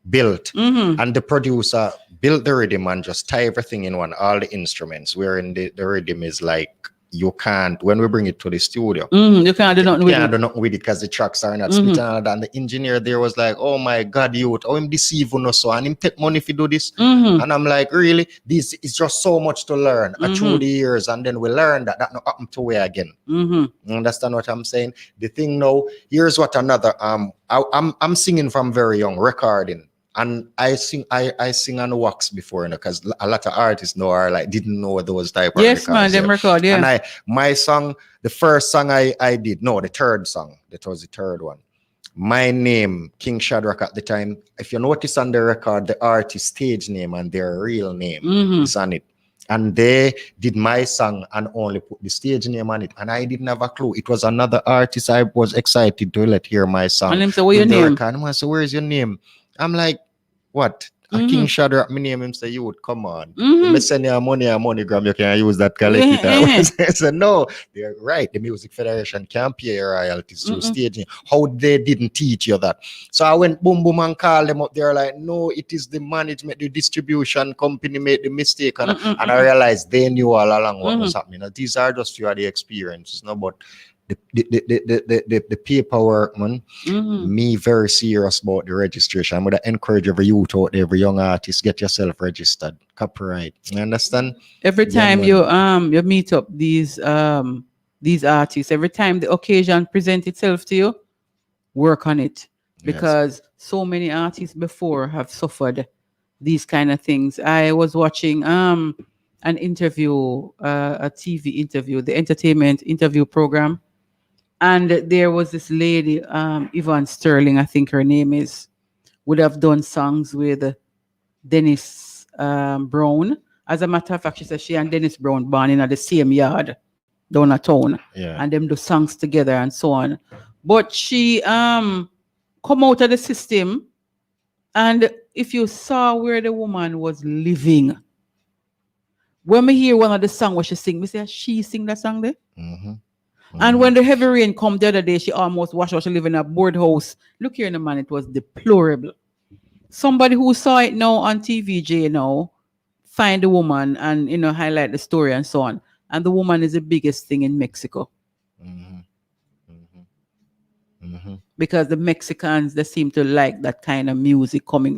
built. And the producer built the rhythm and just tie everything in one, all the instruments, wherein the rhythm is like, you can't, when we bring it to the studio, you can't do nothing with it because the tracks are not split. And the engineer there was like, oh my God, him deceive you so, and him take money if you do this. And I'm like, really? This is just so much to learn through the years, and then we learn that not happen to way again. You understand what I'm saying? The thing now, here's what another, I'm singing from very young, recording. And I sing on wax before, because a lot of artists didn't know those type of records. Yes, man, them record, yeah. And my song, the first song I did, the third song, that was the third one. My name, King Shadrack at the time, if you notice on the record, the artist stage name and their real name is on it. And they did my song and only put the stage name on it. And I didn't have a clue. It was another artist I was excited to let hear my song. And him say, what's your name? And I said, where's your name? I'm like, what? A King Shadrack, me name him say, you would come on. Mhm. Me send you a money gram, you can use that collect it. I said, no, they're right. The Music Federation can't pay royalties to staging. How they didn't teach you that? So I went boom boom and called them up. They're like, no, it is the management, the distribution company made the mistake. And I realized they knew all along what was happening. Now, these are just few of the experiences, no, but the paperwork, man. Me very serious about the registration. I'm gonna encourage every youth out there, every young artist, get yourself registered. Copyright. You understand? Every time you meet up these artists, every time the occasion presents itself to you, work on it. Because so many artists before have suffered these kind of things. I was watching an interview, a TV interview, the entertainment interview program. And there was this lady, Yvonne Sterling, I think her name is, would have done songs with Dennis Brown. As a matter of fact, she said she and Dennis Brown born in the same yard down a town. And them do songs together and so on. But she come out of the system, and if you saw where the woman was living, when we hear one of the songs what she sing, we say, she sing that song there? And when the heavy rain come the other day, she almost washed out. She live in a board house. Look here, the man, it was deplorable. Somebody who saw it now on TVJ now, find the woman and, highlight the story and so on. And the woman is the biggest thing in Mexico. Because the Mexicans, they seem to like that kind of music coming,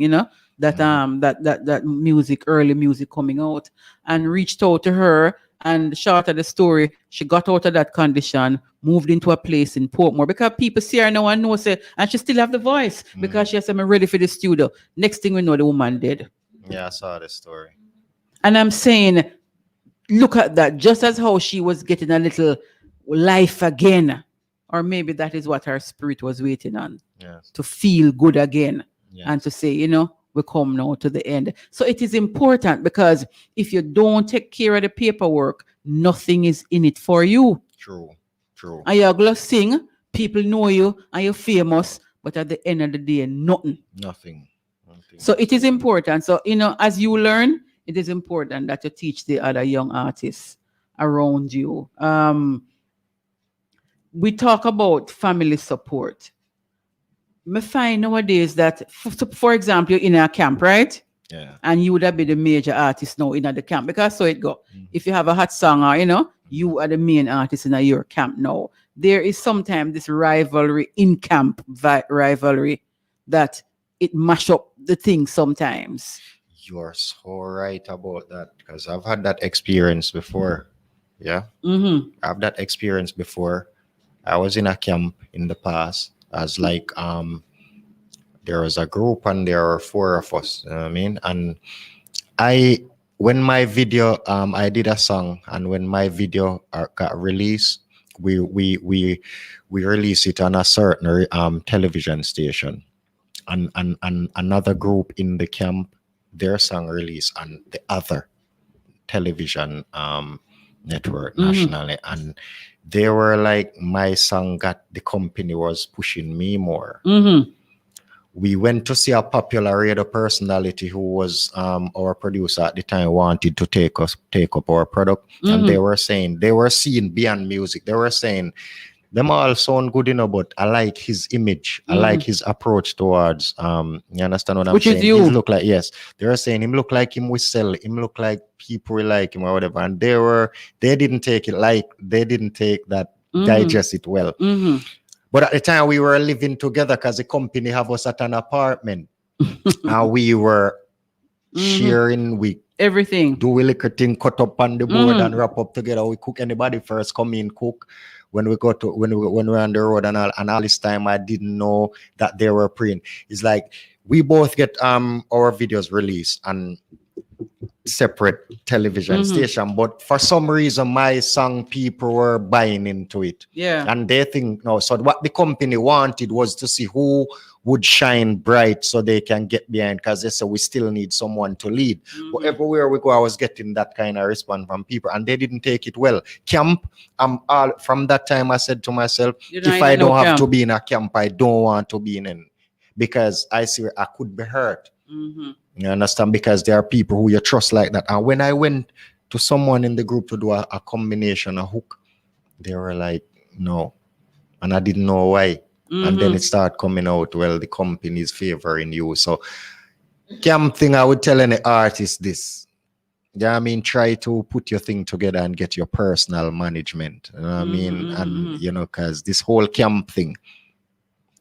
that music, early music coming out, and reached out to her. And short of the story, she got out of that condition, moved into a place in Portmore, because people see her now and know, and she still have the voice because she has I'm ready for the studio. Next thing we know, the woman dead. Yeah, I saw the story. And I'm saying, look at that, just as how she was getting a little life again, or maybe that is what her spirit was waiting on, to feel good again, and to say, we come now to the end. So it is important, because if you don't take care of the paperwork, nothing is in it for you. True. And you're going to sing, people know you, and you're famous, but at the end of the day, nothing. So it is important. So, as you learn, it is important that you teach the other young artists around you. We talk about family support. I find nowadays that, for example, you're in a camp, right? Yeah. And you would have been the major artist now in the camp, because so it go. If you have a hot song, or you are the main artist in your camp now. There is sometimes this rivalry, in camp rivalry, that it mash up the thing sometimes. You're so right about that, because I've had that experience before. Yeah. I've that experience before. I was in a camp in the past. As like there was a group and there were 4 of us, you know what I mean? And when my video I did a song, and when my video got released, we released it on a certain television station, and another group in the camp, their song released on the other television network nationally, and they were like, my song the company was pushing me more. We went to see a popular radio personality who was our producer at the time, wanted to take up our product, and they were seeing beyond music. They were saying, them all sound good, but I like his image. I like his approach towards, you understand what I'm Which saying? is you. He look like, yes. They were saying him look like him we sell, him look like people will like him or whatever. And they didn't take that, digest it well. But at the time we were living together, because the company have us at an apartment. And we were sharing, we everything. Do a little thing, cut up on the board and wrap up together. We cook, anybody first come in, cook. When we're on the road and all this time, I didn't know that they were praying. It's like we both get our videos released on separate television station, but for some reason my song people were buying into it. Yeah. And they think no. So what the company wanted was to see who would shine bright so they can get behind, because they said we still need someone to lead. But everywhere we go, I was getting that kind of response from people, and they didn't take it well. Camp, from that time I said to myself, if I don't have to be in a camp, I don't want to be in it, because I see I could be hurt. You understand? Because there are people who you trust like that. And when I went to someone in the group to do a combination, a hook, they were like, no. And I didn't know why. And then it started coming out, well, the company is favoring you. So, camp thing, I would tell any artist this. Yeah, I mean, try to put your thing together and get your personal management. You know what I mean? And, you know, because this whole camp thing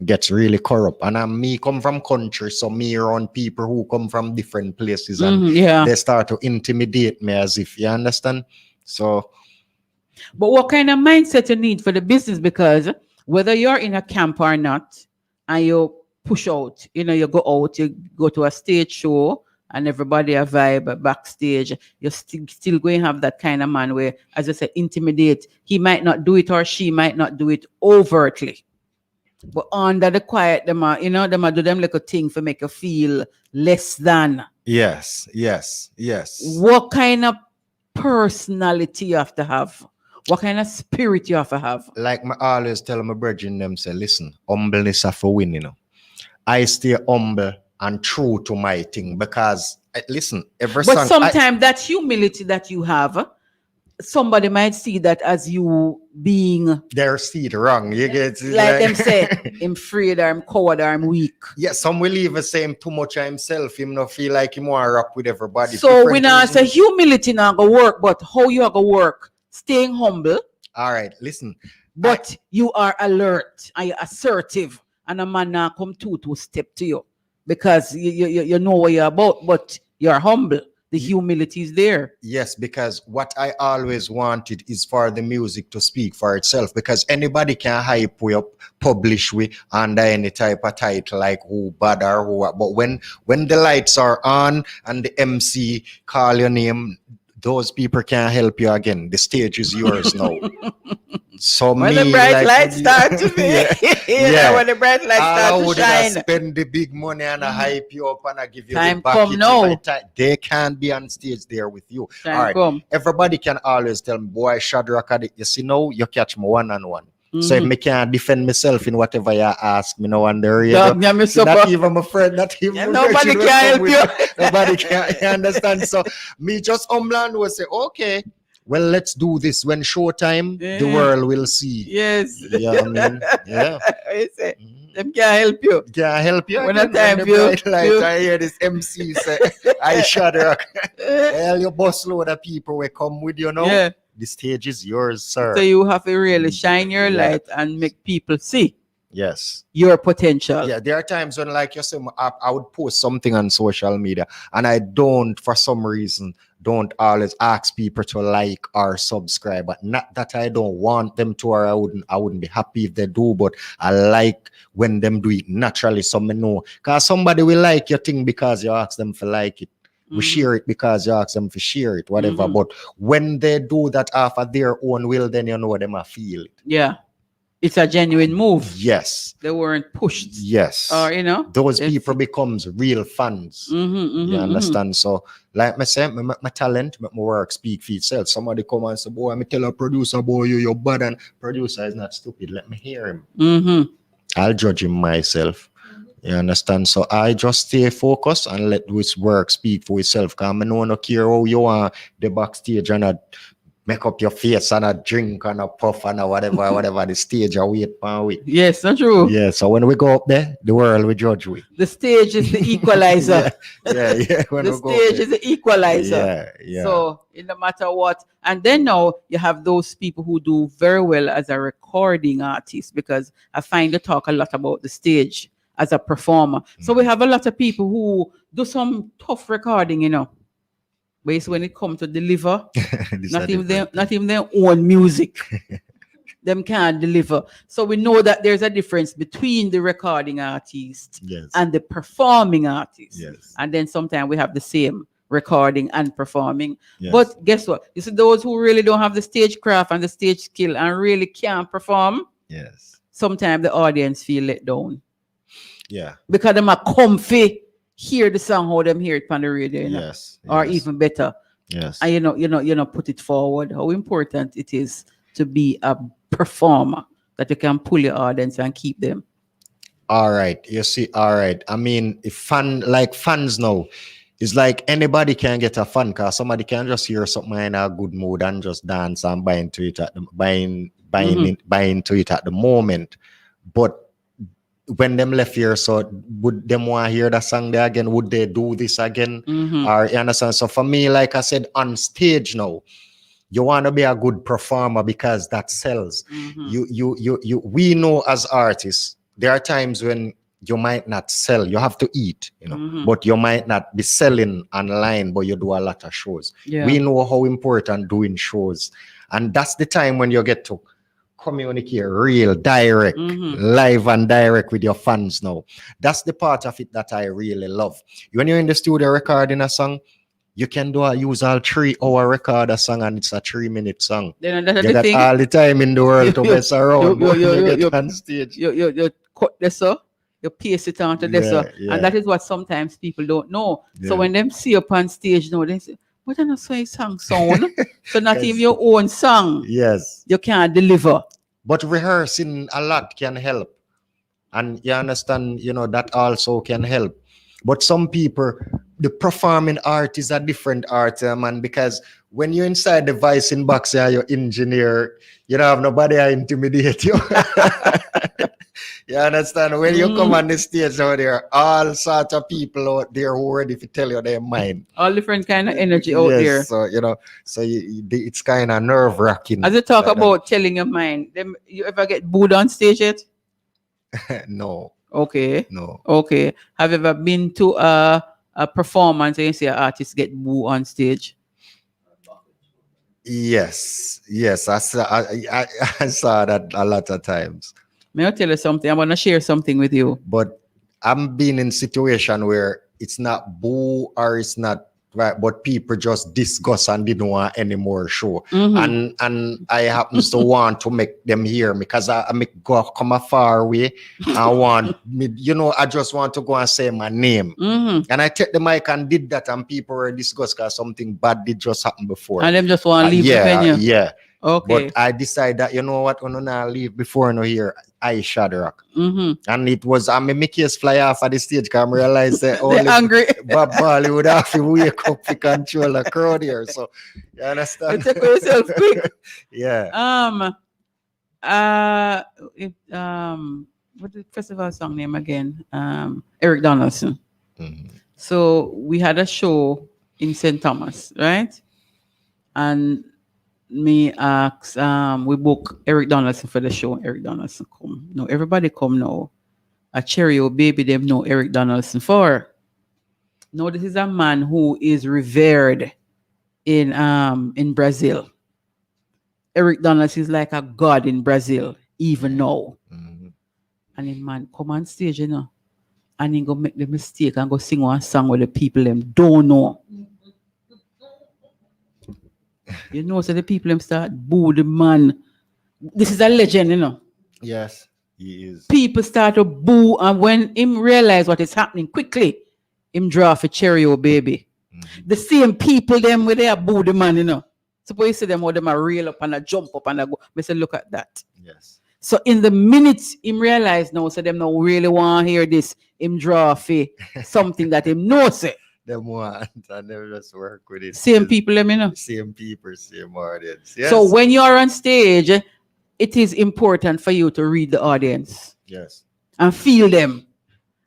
gets really corrupt. And me come from country, so me around people who come from different places and they start to intimidate me as if, you understand? So. But what kind of mindset you need for the business? Because whether you're in a camp or not, and you push out, you know, you go out, you go to a stage show, and everybody a vibe backstage, you're still going to have that kind of man where, as I said, intimidate. He might not do it or she might not do it overtly. But under the quiet, them are, you know, them are do them little thing for make you feel less than. Yes. What kind of personality you have to have? What kind of spirit you have to have? Like I always tell my brethren them, say, listen, humbleness have to win, you know. I stay humble and true to my thing because, listen, every song... But sometimes that humility that you have, somebody might see that as you being... They see it wrong. You get like them say, I'm afraid or I'm coward or I'm weak. Yeah, some will even say him too much of himself. Him not feel like he want to rap with everybody. So we now say humility not going to work, but how you are going to work? Staying humble. All right, listen. But you are alert and you're assertive. And a man now come to step to you. Because you know what you're about, but you're humble. The humility is there. Yes, because what I always wanted is for the music to speak for itself. Because anybody can hype we up, publish we under any type of title like who bad or who. But when the lights are on and the MC call your name, those people can't help you again. The stage is yours now. So when the bright lights start to be, when the bright lights start to shine, spend the big money and I hype you up and I give you time the back. Come now. They can't be on stage there with you. Time all right. Come. Everybody can always tell me, boy, SHADROCK, you see now, you catch me one-on-one. So if me can't defend myself in whatever you ask me now on the radio, not even my friend, not even nobody can help you. Nobody can, you understand? So me just humble and will say, okay, well, let's do this. When showtime, the world will see. Yes. Yeah, I mean, yeah. Say, them can't help you. Can't help you. When a time you I hear this MC say, ISHADROCK. Well, you bus load of people will come with you now. Yeah. The stage is yours, sir. So you have to really shine your light and make people see. Yes. Your potential. Yeah, there are times when, like you said, I would post something on social media and I don't, for some reason, don't always ask people to like or subscribe. But not that I don't want them to, or I wouldn't be happy if they do, but I like when them do it naturally. So me know. Because somebody will like your thing because you ask them to like it. We share it because you ask them to share it, whatever. But when they do that off of their own will, then you know them I feel it. Yeah. It's a genuine move. Yes. They weren't pushed. Yes. Or, you know. Those people becomes real fans. You understand? So, like I say, my talent, my work speak for itself. Somebody come and say, boy, I tell a producer, boy, you're bad. And producer is not stupid. Let me hear him. I'll judge him myself. You understand? So I just stay focused and let this work speak for itself. Because I don't care how you are the backstage and make up your face and a drink and a puff and a whatever the stage I wait for with. Yes, that's true. Yeah, so when we go up there, the world will judge we. The stage is the equalizer. yeah. When the stage is the equalizer. Yeah. So no matter what. And then now you have those people who do very well as a recording artist, because I find they talk a lot about the stage as a performer. So we have a lot of people who do some tough recording, you know. But it's when it comes to deliver, not even their own music. Them can't deliver. So we know that there's a difference between the recording artist and the performing artist. Yes. And then sometimes we have the same recording and performing. Yes. But guess what? You see those who really don't have the stage craft and the stage skill and really can't perform. Yes. Sometimes the audience feel let down. Yeah. Because them are comfy. Hear the song how them hear it on the radio, you know? Yes. Or even better. Yes. And you know, put it forward. How important it is to be a performer, that you can pull your audience and keep them. All right, you see, all right. I mean, if fans now, it's like anybody can get a fan because somebody can just hear something in a good mood and just dance and buy into it at the buy into it at the moment. But when them left here, so would them want to hear the song there again? Would they do this again? Or you understand? So for me, like I said, on stage now, you want to be a good performer because that sells. We know as artists, there are times when you might not sell. You have to eat, but you might not be selling online, but you do a lot of shows. Yeah. We know how important doing shows, and that's the time when you get to communicate real, direct, live and direct with your fans now. That's the part of it that I really love. When you're in the studio recording a song, you can use all 3-hour record a song and it's a 3-minute song. Then that's You the got thing. all the time in the world to mess around. You get on stage. You cut this up, you paste it onto this up. And that is what sometimes people don't know. So when them see up on stage now, they say, what an a song sound? So not even your own song. Yes. You can't deliver. But rehearsing a lot can help. And you understand, that also can help. But some people, the performing art is a different art, man, because when you're inside the voicing box and you're engineer, you don't have nobody to intimidate you. You understand? When you come on the stage out there, all sorts of people out there who are ready to tell you their mind. All different kind of energy out there. So, it's kind of nerve-wracking. As you talk about telling your mind, you ever get booed on stage yet? No. Okay. No. Okay. Have you ever been to a performance and you see an artist get booed on stage? Yes. I saw that a lot of times. May I tell you something? I want to share something with you. But I'm been in situation where it's not boo or it's not right, but people just discuss and didn't want any more show. And I happen to want to make them hear me because I make come a far away. I just want to go and say my name. And I take the mic and did that, and people were discussed because something bad did just happen before. And them just want to leave the venue. Yeah. Okay. But I decided that, you know what, I'm going to leave before I hear ISHADROCK. And it was, I made my case fly off at the stage because I realized that only angry. Bob Marley would have to wake up to control the crowd here. So, you understand? You take yourself quick. Yeah. What's the festival song name again? Eric Donaldson. So we had a show in St. Thomas, right? And me ask, we book Eric Donaldson for the show. Eric Donaldson come. No, everybody come now. A Cherry baby, them know Eric Donaldson for. No, this is a man who is revered in Brazil. Eric Donaldson is like a god in Brazil, even now. And the man come on stage, and he go make the mistake and go sing one song where the people them don't know. So the people them start boo the man. This is a legend, Yes, he is. People start to boo, and when him realize what is happening quickly, him draw for Cherry baby. The same people them where they are boo the man, Suppose you see them how them a reel up and a jump up and a go. I say, look at that. Yes. So in the minutes him realize now, so them now really want to hear this, him draw for something that him knows it. Them want and they just work with it. Same people, Same people, same audience. Yes. So when you're on stage, it is important for you to read the audience. Yes. And feel them.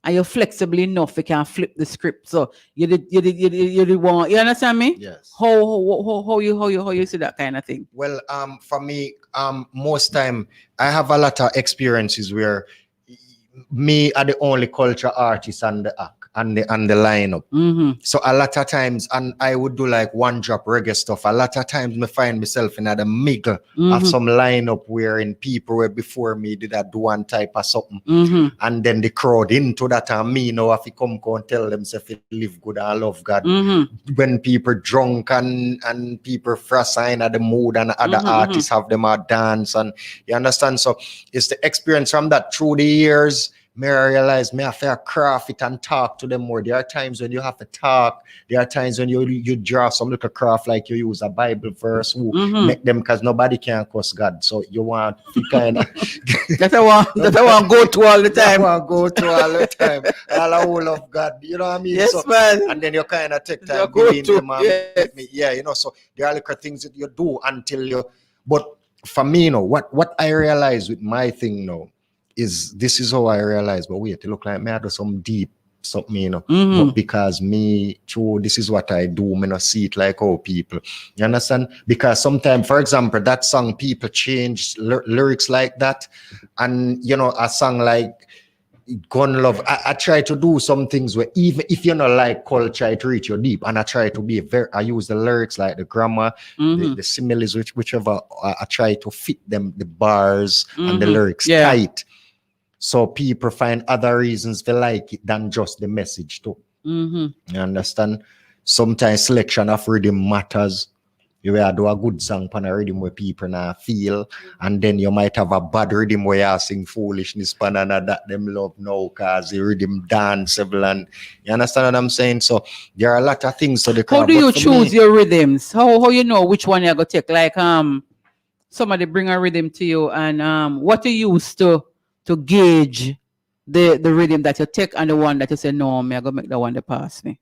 And you're flexible enough, you can flip the script. So you did want, you understand me? Yes. How you see that kind of thing? Well, for me, most time I have a lot of experiences where me are the only culture artist on the act. And the lineup. So a lot of times, and I would do like one drop reggae stuff. A lot of times I find myself in the middle of some lineup wherein people were before me did that do one type of something. And then the crowd into that, and me now if you come and tell them if you live good and love God. When people drunk and people fresh sign at the mood and other artists have them a dance, and you understand. So it's the experience from that through the years. me realize me have to craft it and talk to them more. There are times when you have to talk. There are times when you draw some little craft, like you use a Bible verse who make them, because nobody can curse God. So you want to kind of that I want go to all the time. I want go to all the time. All the whole of God. You know what I mean? Yes, so, man. And then you kind of take time go doing to, them. yes. Yeah, you know, so there are little things that you do until you, but for me, you know, what I realize with my thing now is this is how I realize, but wait, it look like me I do some deep something, you know, but because me, true, this is what I do, me not see it like how people, you understand? Because sometimes, for example, that song, people change lyrics like that, and, you know, a song like Gun Love, I try to do some things where even if you're not like culture, I try to reach you deep, and I try to be I use the lyrics like the grammar, the similes, whichever, I try to fit them, the bars and the lyrics tight, so people find other reasons to like it than just the message too. You understand? Sometimes selection of rhythm matters. You will do a good song pan a rhythm where people now feel, and then you might have a bad rhythm where you sing foolishness pan and that them love now cause the rhythm danceable, and you understand what I'm saying? So there are a lot of things to the craft. How do you choose your rhythms? How you know which one you're gonna take? Like somebody bring a rhythm to you, and what you use to gauge the rhythm that you take and the one that you say, no, I'm gonna make that one that pass me.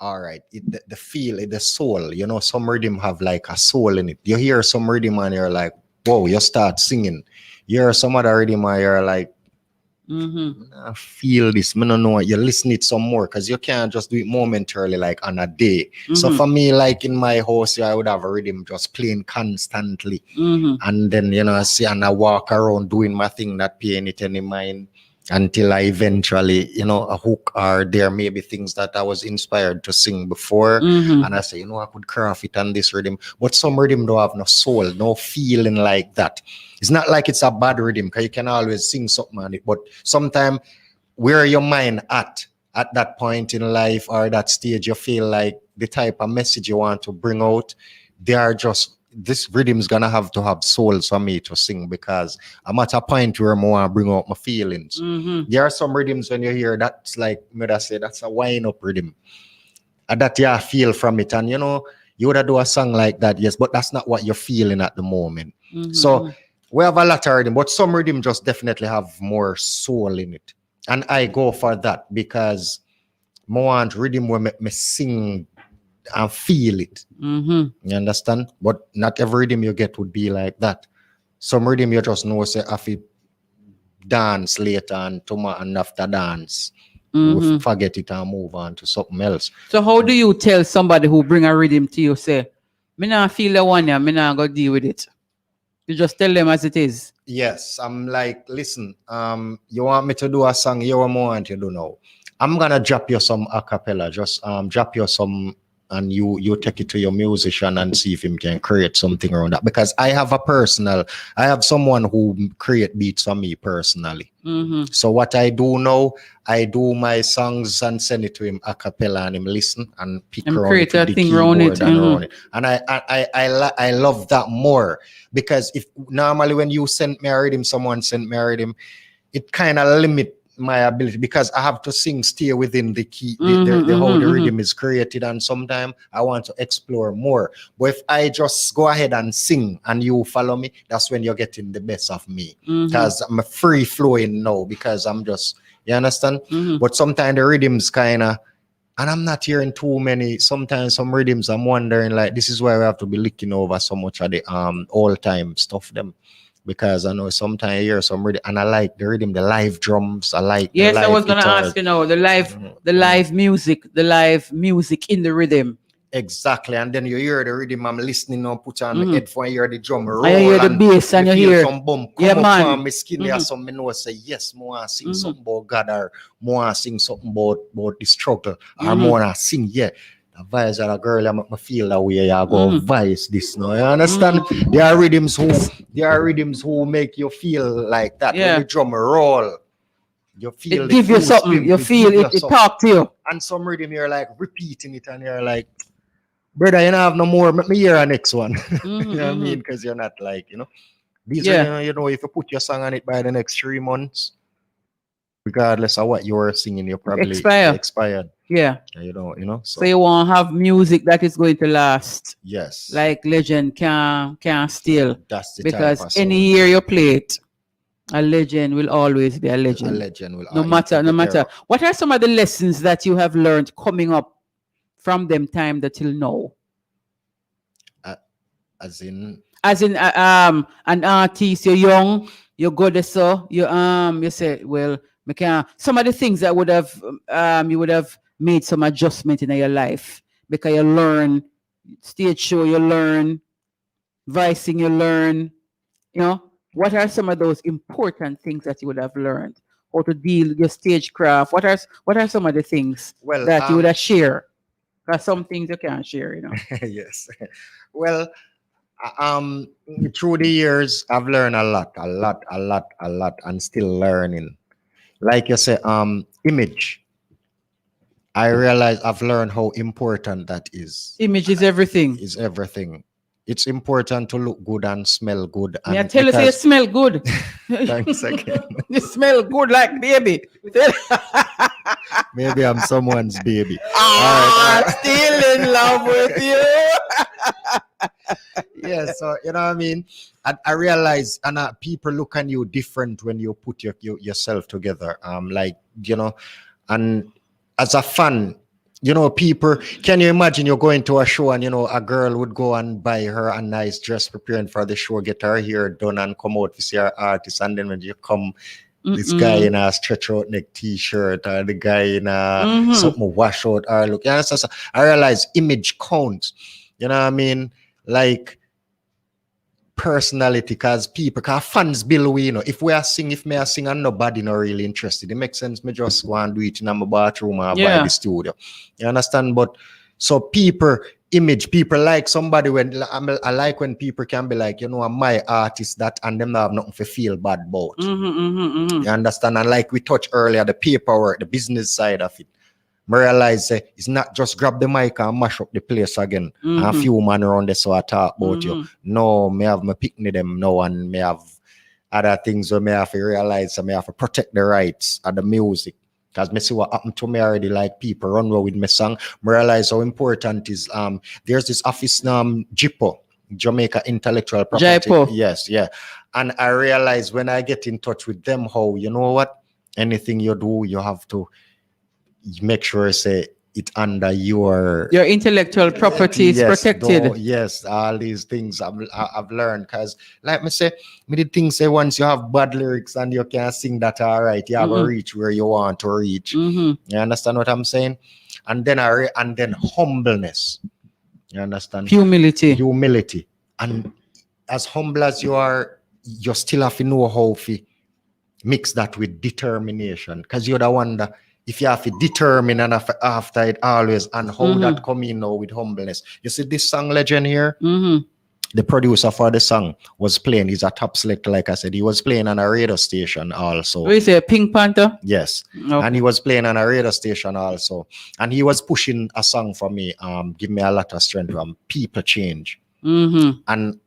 All right, the feel, the soul, you know, some rhythm have like a soul in it. You hear some rhythm and you're like, whoa, you start singing. You hear some other rhythm and you're like, I feel this, I don't know, you listen it some more, because you can't just do it momentarily like on a day. So for me, like in my house, I would have a rhythm just playing constantly. And then, you know, I see and I walk around doing my thing, not paying it any mind, until I eventually, you know, a hook, or there may be things that I was inspired to sing before, and I say, you know, I could craft it on this rhythm. But some rhythm don't have no soul, no feeling like that. It's not like it's a bad rhythm, because you can always sing something on it, but sometimes where your mind at that point in life or that stage, you feel like the type of message you want to bring out, they are just, this rhythm is gonna have to have soul for me to sing, because I'm at a point where I want to bring out my feelings. There are some rhythms when you hear that's like, I say, that's a wind up rhythm, and that you feel from it, and you know, you would do a song like that, yes, but that's not what you're feeling at the moment. So we have a lot of rhythm, but some rhythm just definitely have more soul in it, and I go for that because I want rhythm where me sing and feel it. You understand? But not every rhythm you get would be like that. Some rhythm you just know, say, if you dance later and tomorrow and after dance, we forget it and move on to something else. So how do you tell somebody who bring a rhythm to you, say, me not feel the one, me not go deal with it? You just tell them as it is. Yes, I'm like, listen, you want me to do a song, you want to do now. I'm gonna drop you some a cappella, just drop you some, and you take it to your musician and see if him can create something around that. Because I have someone who create beats for me personally. So what I do now, I do my songs and send it to him a cappella, and him listen and pick and around create it, a thing around it. around it. And I love that more, because if normally when you send me a rhythm, someone sent me a rhythm, it kind of limit my ability, because I have to stay within the key, how the rhythm is created, and sometimes I want to explore more. But if I just go ahead and sing and you follow me, that's when you're getting the best of me, because I'm free flowing now, because I'm just, you understand? But sometimes the rhythms kind of, and I'm not hearing too many, sometimes some rhythms I'm wondering, like, this is why we have to be looking over so much of the all time stuff them. Because I know sometimes I hear some rhythm, and I like the rhythm, the live drums. I like. Yes, I was gonna ask, you know, the live music in the rhythm. Exactly, and then you hear the rhythm. I'm listening now, put on my headphone, you hear the drum roll, I hear the bass, and you hear some bump come up on my skin. There, some me know say yes, more sing something about God, or more sing something about the struggle, or more sing vice that a girl I make me feel that way. I go vice this now. You understand? There are rhythms who make you feel like that. When the drum roll, you feel it give you something. You feel it talk to you. And some rhythm you're like repeating it, and you're like, brother, you don't have no more. Let me hear our next one. You know what I mean? Because you're not like, you know. These are, you know, if you put your song on it by the next 3 months, regardless of what you were singing, you probably expired. Yeah. You know. So you want to have music that is going to last. Yes. Like legend can't steal. That's the because type of any sound. year you play it, a legend will always be a legend. A legend will no matter. What are some of the lessons that you have learned coming up from them time till now? As in an artist, you're young, you go there, so you say, well, some of the things that would have you would have made some adjustment in your life because you learn stage show, you learn voicing, you learn, what are some of those important things that you would have learned? How to deal with your stagecraft? What are some of the things that you would have share? Because some things you can't share, Yes. Well, through the years, I've learned a lot, and still learning. Like you say, image. I realize I've learned how important that is. Image is everything. Is everything. It's important to look good and smell good. And I tell you, say you smell good. Thanks again. You smell good like baby. Maybe I'm someone's baby. Still in love with you. Yeah, so you know what I mean. I realize, and people look at you different when you put yourself together. And as a fan, people, can you imagine you're going to a show and, a girl would go and buy her a nice dress preparing for the show, get her hair done and come out to see her artist. And then when you come, this guy in a stretch out neck t-shirt or the guy in a something wash out or look. So I realize image counts. You know what I mean? Like personality, because fans build we, if me I sing and nobody not really interested, it makes sense me just go and do it in my bathroom or by the studio. You understand? But so people like somebody when I like when people can be like, my artist that, and them not have nothing to feel bad about. You understand? And like we touched earlier, the paperwork, the business side of it. I realize it's not just grab the mic and mash up the place again. And a few man around there so I talk about you. No, me have my picnic them now, and me have other things where me have to realize and me have to protect the rights of the music. Because me see what happened to me already, like people run with my song. I realize how important is there's this office JIPO, Jamaica Intellectual Property. JIPO. Yes, yeah. And I realize when I get in touch with them how, you know what? Anything you do, you have to make sure say it under your intellectual property is protected. Yes, all these things I've learned, because like me say, me the thing say once you have bad lyrics and you can sing that all right, you have to reach where you want to reach. You understand what I'm saying? And then humbleness. You understand? Humility. And as humble as you are, you still have to know how to mix that with determination, because you're the one that if you have to determine and after it always, and how that come in now with humbleness. You see this song Legend here? The producer for the song was playing, he's a top selector, like I said. He was playing on a radio station also. What is it, Pink Panther? Yes. Okay. And he was playing on a radio station also. And he was pushing a song for me, give me a lot of strength, People Change. And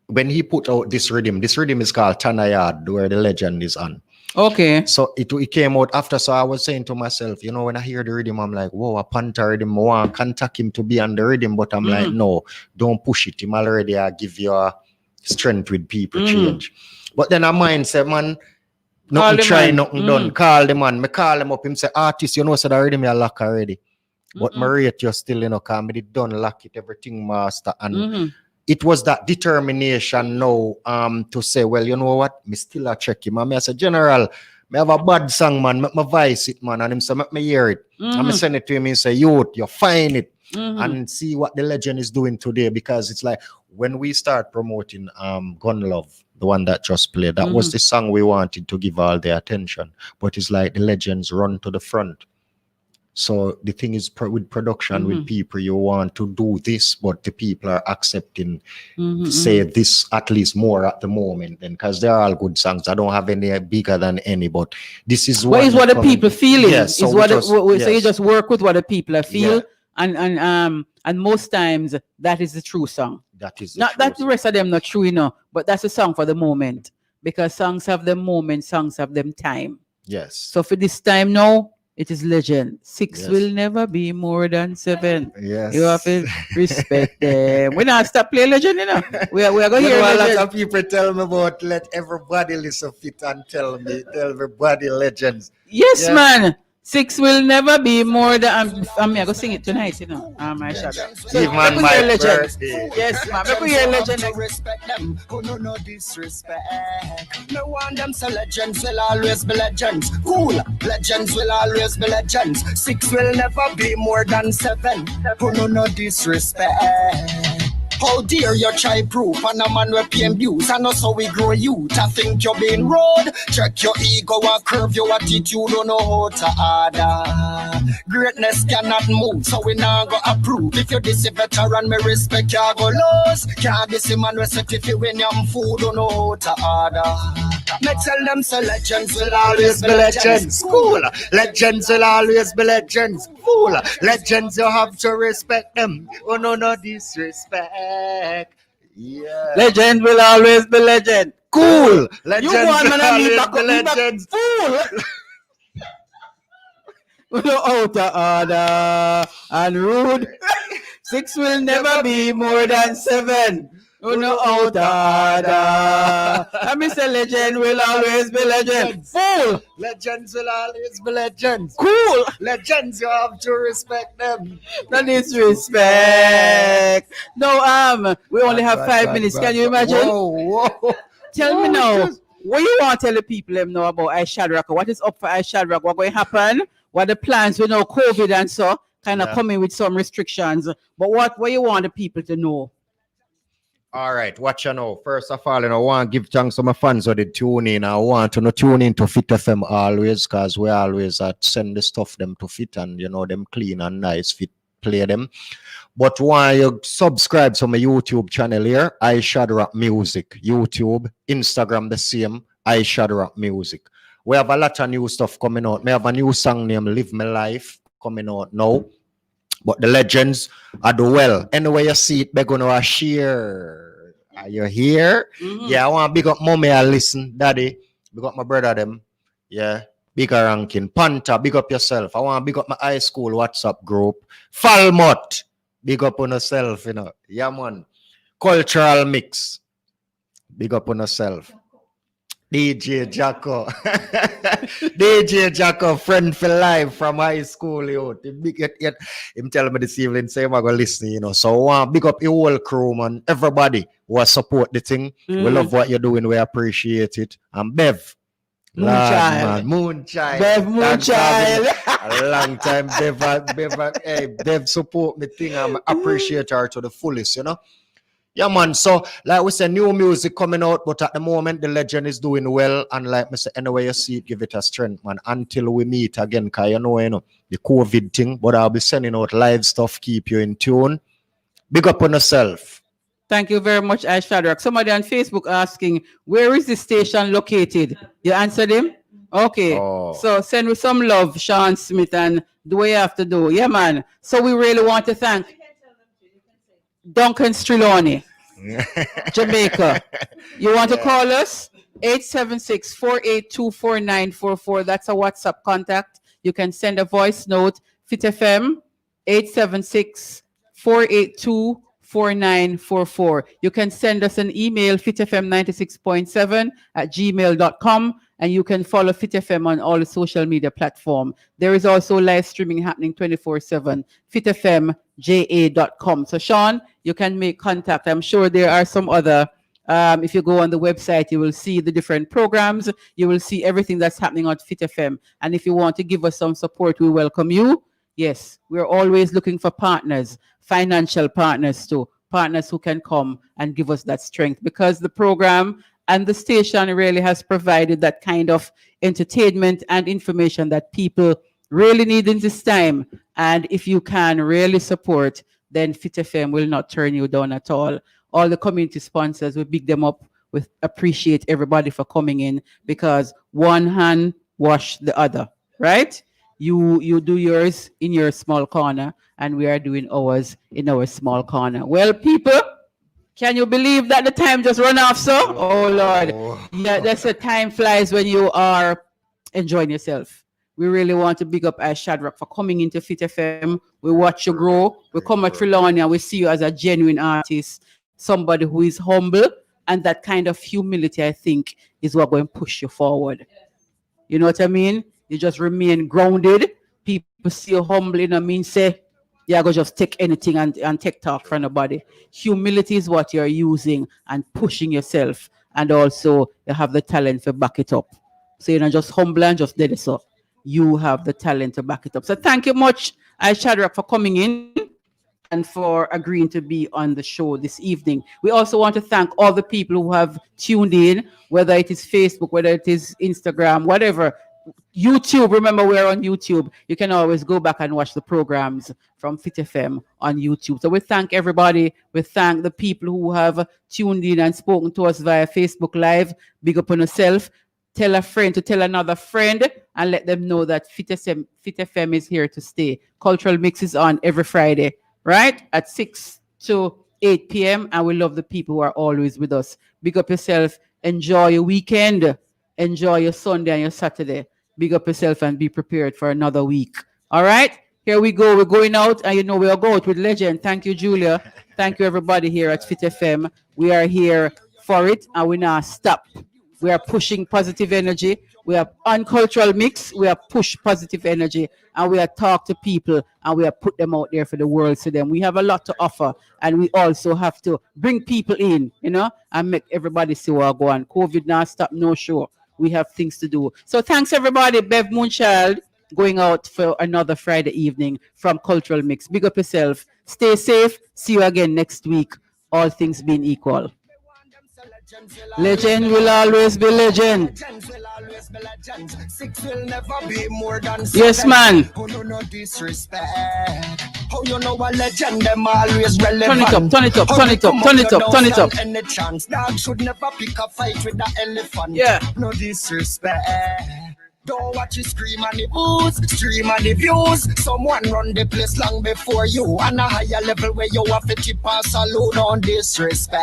when he put out this rhythm is called Tanayard, where the legend is on. Okay. So it came out after. So I was saying to myself, when I hear the rhythm, I'm like, whoa, a Panther rhythm. I want to contact him to be on the rhythm, but I'm like, no, don't push it. Him already give you a strength with People Change. But then a mind said, man, nothing try, nothing done. Call the man. Me call him up. Him say, artist, so the rhythm you lock already. But my rate you still, because me did done lock it, everything master. And it was that determination now to say, well, you know what? Me still a check him. And I said, General, me have a bad song, man. Make my voice it, man. And him say, make me hear it. And me send it to him and say, youth, you find it. And see what the legend is doing today. Because it's like, when we start promoting Gun Love, the one that just played, that was the song we wanted to give all the attention. But it's like the legends run to the front. So the thing is with production, with people, you want to do this, but the people are accepting, say this at least more at the moment, then, because they're all good songs. I don't have any bigger than any, but this is what is what the people feeling. Yes, so you just work with what the people feel, and most times that is the true song. That is not that the rest of them not true, but that's a song for the moment, because songs have them moment, songs have them time. Yes. So for this time now, it is legend. 6 Yes. will never be more than 7. Yes. You have to respect them. We not stop playing legend, you know. We are going to You hear know, a lot legend. of people tell me about let everybody listen fit and tell everybody legends. Yes, Yeah. man. 6 will never be more than. I'm going to sing it tonight, you know. My shadow. So, Even let me my hear legend. birthday. Yes, man. Let me hear legend. Respect them, who no disrespect. Me want them so legends will always be legends. Cool, legends will always be legends. 6 will never be more than 7. Who no disrespect. How dare you try proof and a man will pay views and also we grow youth. I think you're being rude. Check your ego and curve your attitude. Don't know how to order. Greatness cannot move, so we now go approve. If you this a veteran, me respect you go lose. Can't this a man respect if you win your food. Don't know how to order. Me tell them so legends will always be legends. Cool. Legends will always be legends. Cool. Legends, you have to respect them. Oh, no disrespect. Yeah. Legend will always be legend. Cool. Legends You want will man and me always back be up, me back legends. fool. No out of order and rude. 6 will never be more than 7. No out of order. And Mr. Legend will always be legend. Fool. Legends will always be legends. Cool. Legends, you have to respect them. No disrespect. No, we only have 5 minutes. Can you imagine? Whoa. Tell me now, what you want to tell the people them know about ISHADROCK? What is up for ISHADROCK? What going to happen? What the plans? We know COVID and so kind of coming with some restrictions. But what you want the people to know? All right, watch you know. First of all, I want to give thanks to my fans who did tune in. I want to tune in to Fit FM always, because we always send the stuff them to Fit and them clean and nice Fit play them. But why you subscribe to my YouTube channel here, ISHADROCK Music, YouTube, Instagram the same, ISHADROCK Music. We have a lot of new stuff coming out. We have a new song named Live My Life coming out now. But the legends are do well. Anyway, you see it, they're going to share. Are you here? Mm-hmm. Yeah, I want to big up mommy and listen, daddy. Big up my brother them. Yeah. Bigger ranking. Panther, big up yourself. I want to big up my high school WhatsApp group. Falmouth, big up on yourself, Yeah, man. Cultural Mix, big up on yourself. DJ Jacko. DJ Jacko, friend for life from high school, Him tell me this evening, say I'm going to listen, So big up your whole crew, man. Everybody who support the thing. We love what you're doing. We appreciate it. And Bev. Moonchild. Bev Moonchild. A long time, Bev support me thing. I appreciate her to the fullest, Yeah, man. So, like we said, new music coming out, but at the moment, the legend is doing well. And like I said, anyway, you see it, give it a strength, man. Until we meet again, because you know, the COVID thing. But I'll be sending out live stuff, keep you in tune. Big up on yourself. Thank you very much, ISHADROCK. Somebody on Facebook asking, where is the station located? You answered him? Okay. So send me some love, Sean Smith, and do what you have to do. Yeah, man. So we really want to thank Duncan Striloni, Jamaica. You want to call us? 876-482-4944. That's a WhatsApp contact. You can send a voice note. Fit FM 876-482-4944. You can send us an email, fitfm96.7@gmail.com, and you can follow Fit FM on all the social media platforms. There is also live streaming happening 24/7, fitfmja.com. So Sean, you can make contact. I'm sure there are some other, if you go on the website, you will see the different programs. You will see everything that's happening on Fit FM. And if you want to give us some support, we welcome you. Yes, we're always looking for partners, financial partners too, partners who can come and give us that strength, because the program and the station really has provided that kind of entertainment and information that people really need in this time. And if you can really support, then Fit FM will not turn you down at all. All the community sponsors, we big them up. We appreciate everybody for coming in, because one hand wash the other, right? You do yours in your small corner, and we are doing ours in our small corner. Well, people, can you believe that the time just run off so? Oh, Lord. Yeah, that's the time flies when you are enjoying yourself. We really want to big up ISHADROCK for coming into Fit FM. We watch you grow. We come at Trelawney and we see you as a genuine artist, somebody who is humble, and that kind of humility, I think, is what going to push you forward. You know what I mean? You just remain grounded. People see you humble, you know what I mean? Say, you're going to just take anything and take talk from nobody. Humility is what you're using and pushing yourself. And also, you have the talent to back it up. So you're not just humble and just did it so. You have the talent to back it up. So thank you much, ISHADROCK, for coming in and for agreeing to be on the show this evening. We also want to thank all the people who have tuned in, whether it is Facebook, whether it is Instagram, whatever. YouTube, remember we're on YouTube. You can always go back and watch the programs from Fit FM on YouTube. So we thank everybody. We thank the people who have tuned in and spoken to us via Facebook Live. Big up on yourself. Tell a friend to tell another friend and let them know that Fit FM is here to stay. Cultural Mix is on every Friday, right? At 6 to 8 p.m. And we love the people who are always with us. Big up yourself. Enjoy your weekend. Enjoy your Sunday and your Saturday. Big up yourself and be prepared for another week. All right? Here we go. We're going out. And you know we'll go out with legend. Thank you, Julia. Thank you, everybody here at Fit FM. We are here for it and we not stop. We are pushing positive energy. We are on Cultural Mix. We are push positive energy. And we are talk to people. And we are put them out there for the world to them. We have a lot to offer. And we also have to bring people in, you know, and make everybody see what go on. COVID now stop, no show. We have things to do. So thanks, everybody. Bev Moonchild going out for another Friday evening from Cultural Mix. Big up yourself. Stay safe. See you again next week. All things being equal. Legend will always be legend. Six will never be more than yes, seven. Man. Oh, no disrespect. Oh, you know a legend, them always relevant. Turn it up. Any chance, dog should never pick a fight with the elephant. Yeah. No disrespect. Don't watch you scream on the booze, stream on the views. Someone run the place long before you. On a higher level where you have to keep a salute on disrespect.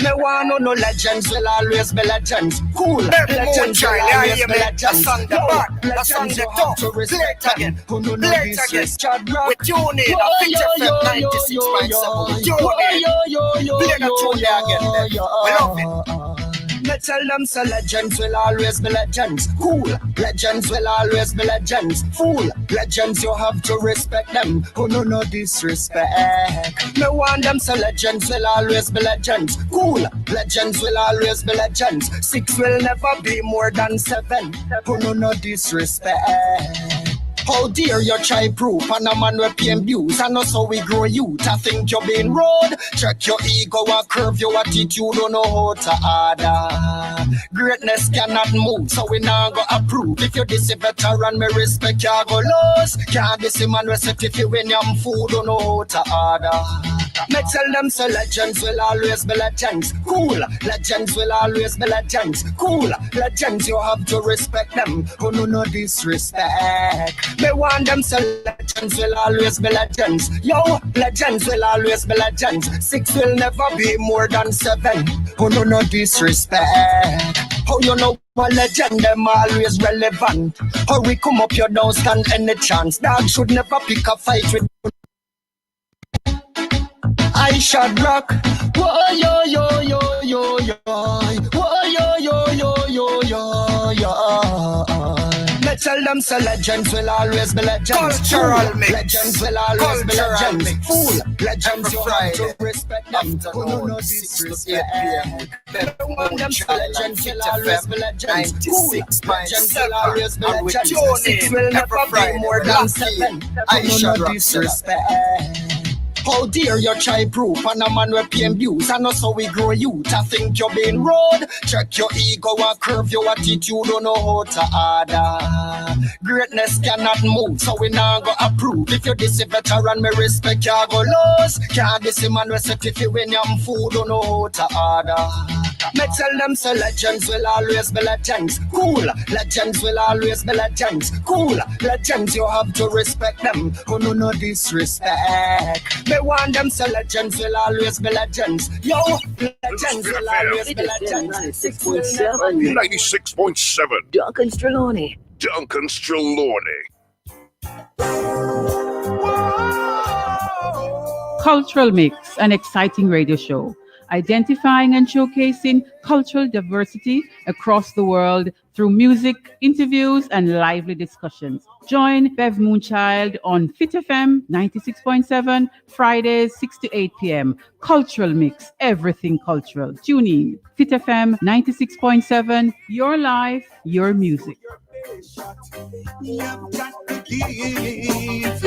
Me want no legends will always be legends. Cool. Legends will always be legends. The song the top. Play it again. Play it again. We tune in. I Fit FM 96.7. Tune in. Play the tune again. We love it. Me tell them so legends will always be legends. Cool. Legends will always be legends. Fool. Legends you have to respect them. Oh no disrespect. Me want them so legends will always be legends. Cool. Legends will always be legends. Six will never be more than seven. Oh no disrespect. How dare you try proof and a man with PM views and also we grow youth. I think you're being rude. Check your ego and curve your attitude. Don't know how to order. Greatness cannot move, so we now go approve. If you this a veteran, me respect you go lose. Can't this a man recipe if you win your food. Don't know how to order. Me tell them so legends will always be legends. Cool. Legends will always be legends. Cool. Legends you have to respect them. Oh no disrespect. Me want them so legends will always be legends. Yo, legends will always be legends. Six will never be more than seven. Oh no disrespect. Oh you know a legend them always relevant. How we come up you don't stand any chance. Dog should never pick a fight with ISHADROCK. Whoa yo yo yo yo yo. Whoa yo yo yo yo yo yo. Me tell them so legends will always be legends. Cultural Mix. Legends will always be Cultural legends. Mix. Fool. Legends you have Friday. to respect them. Oh no disrespect. Legends will always be legends. Cool. Legends will always be legends. Six will never be more than seven. Oh no disrespect. How dare you try proof and a man with PM views and also we grow youth. I think you're being rude. Check your ego and curve your attitude. Don't know how to order. Greatness cannot move, so we now go approve. If you this a veteran, me respect you go lose. Can't this a man recipe if you win your food. Don't know how to order. Me tell them so legends will always be legends. Cool, legends will always be legends. Cool, legends you have to respect them. Oh no disrespect. Me want them so legends will always be legends. Yo, legends will always be legends. 96.7. 96.7. Duncan's Trelawney. Duncan's Trelawney. Cultural Mix, an exciting radio show, identifying and showcasing cultural diversity across the world through music, interviews, and lively discussions. Join Bev Moonchild on Fit FM 96.7, Fridays 6 to 8 p.m. Cultural Mix, everything cultural. Tune in. Fit FM 96.7, your life, your music. You've got to give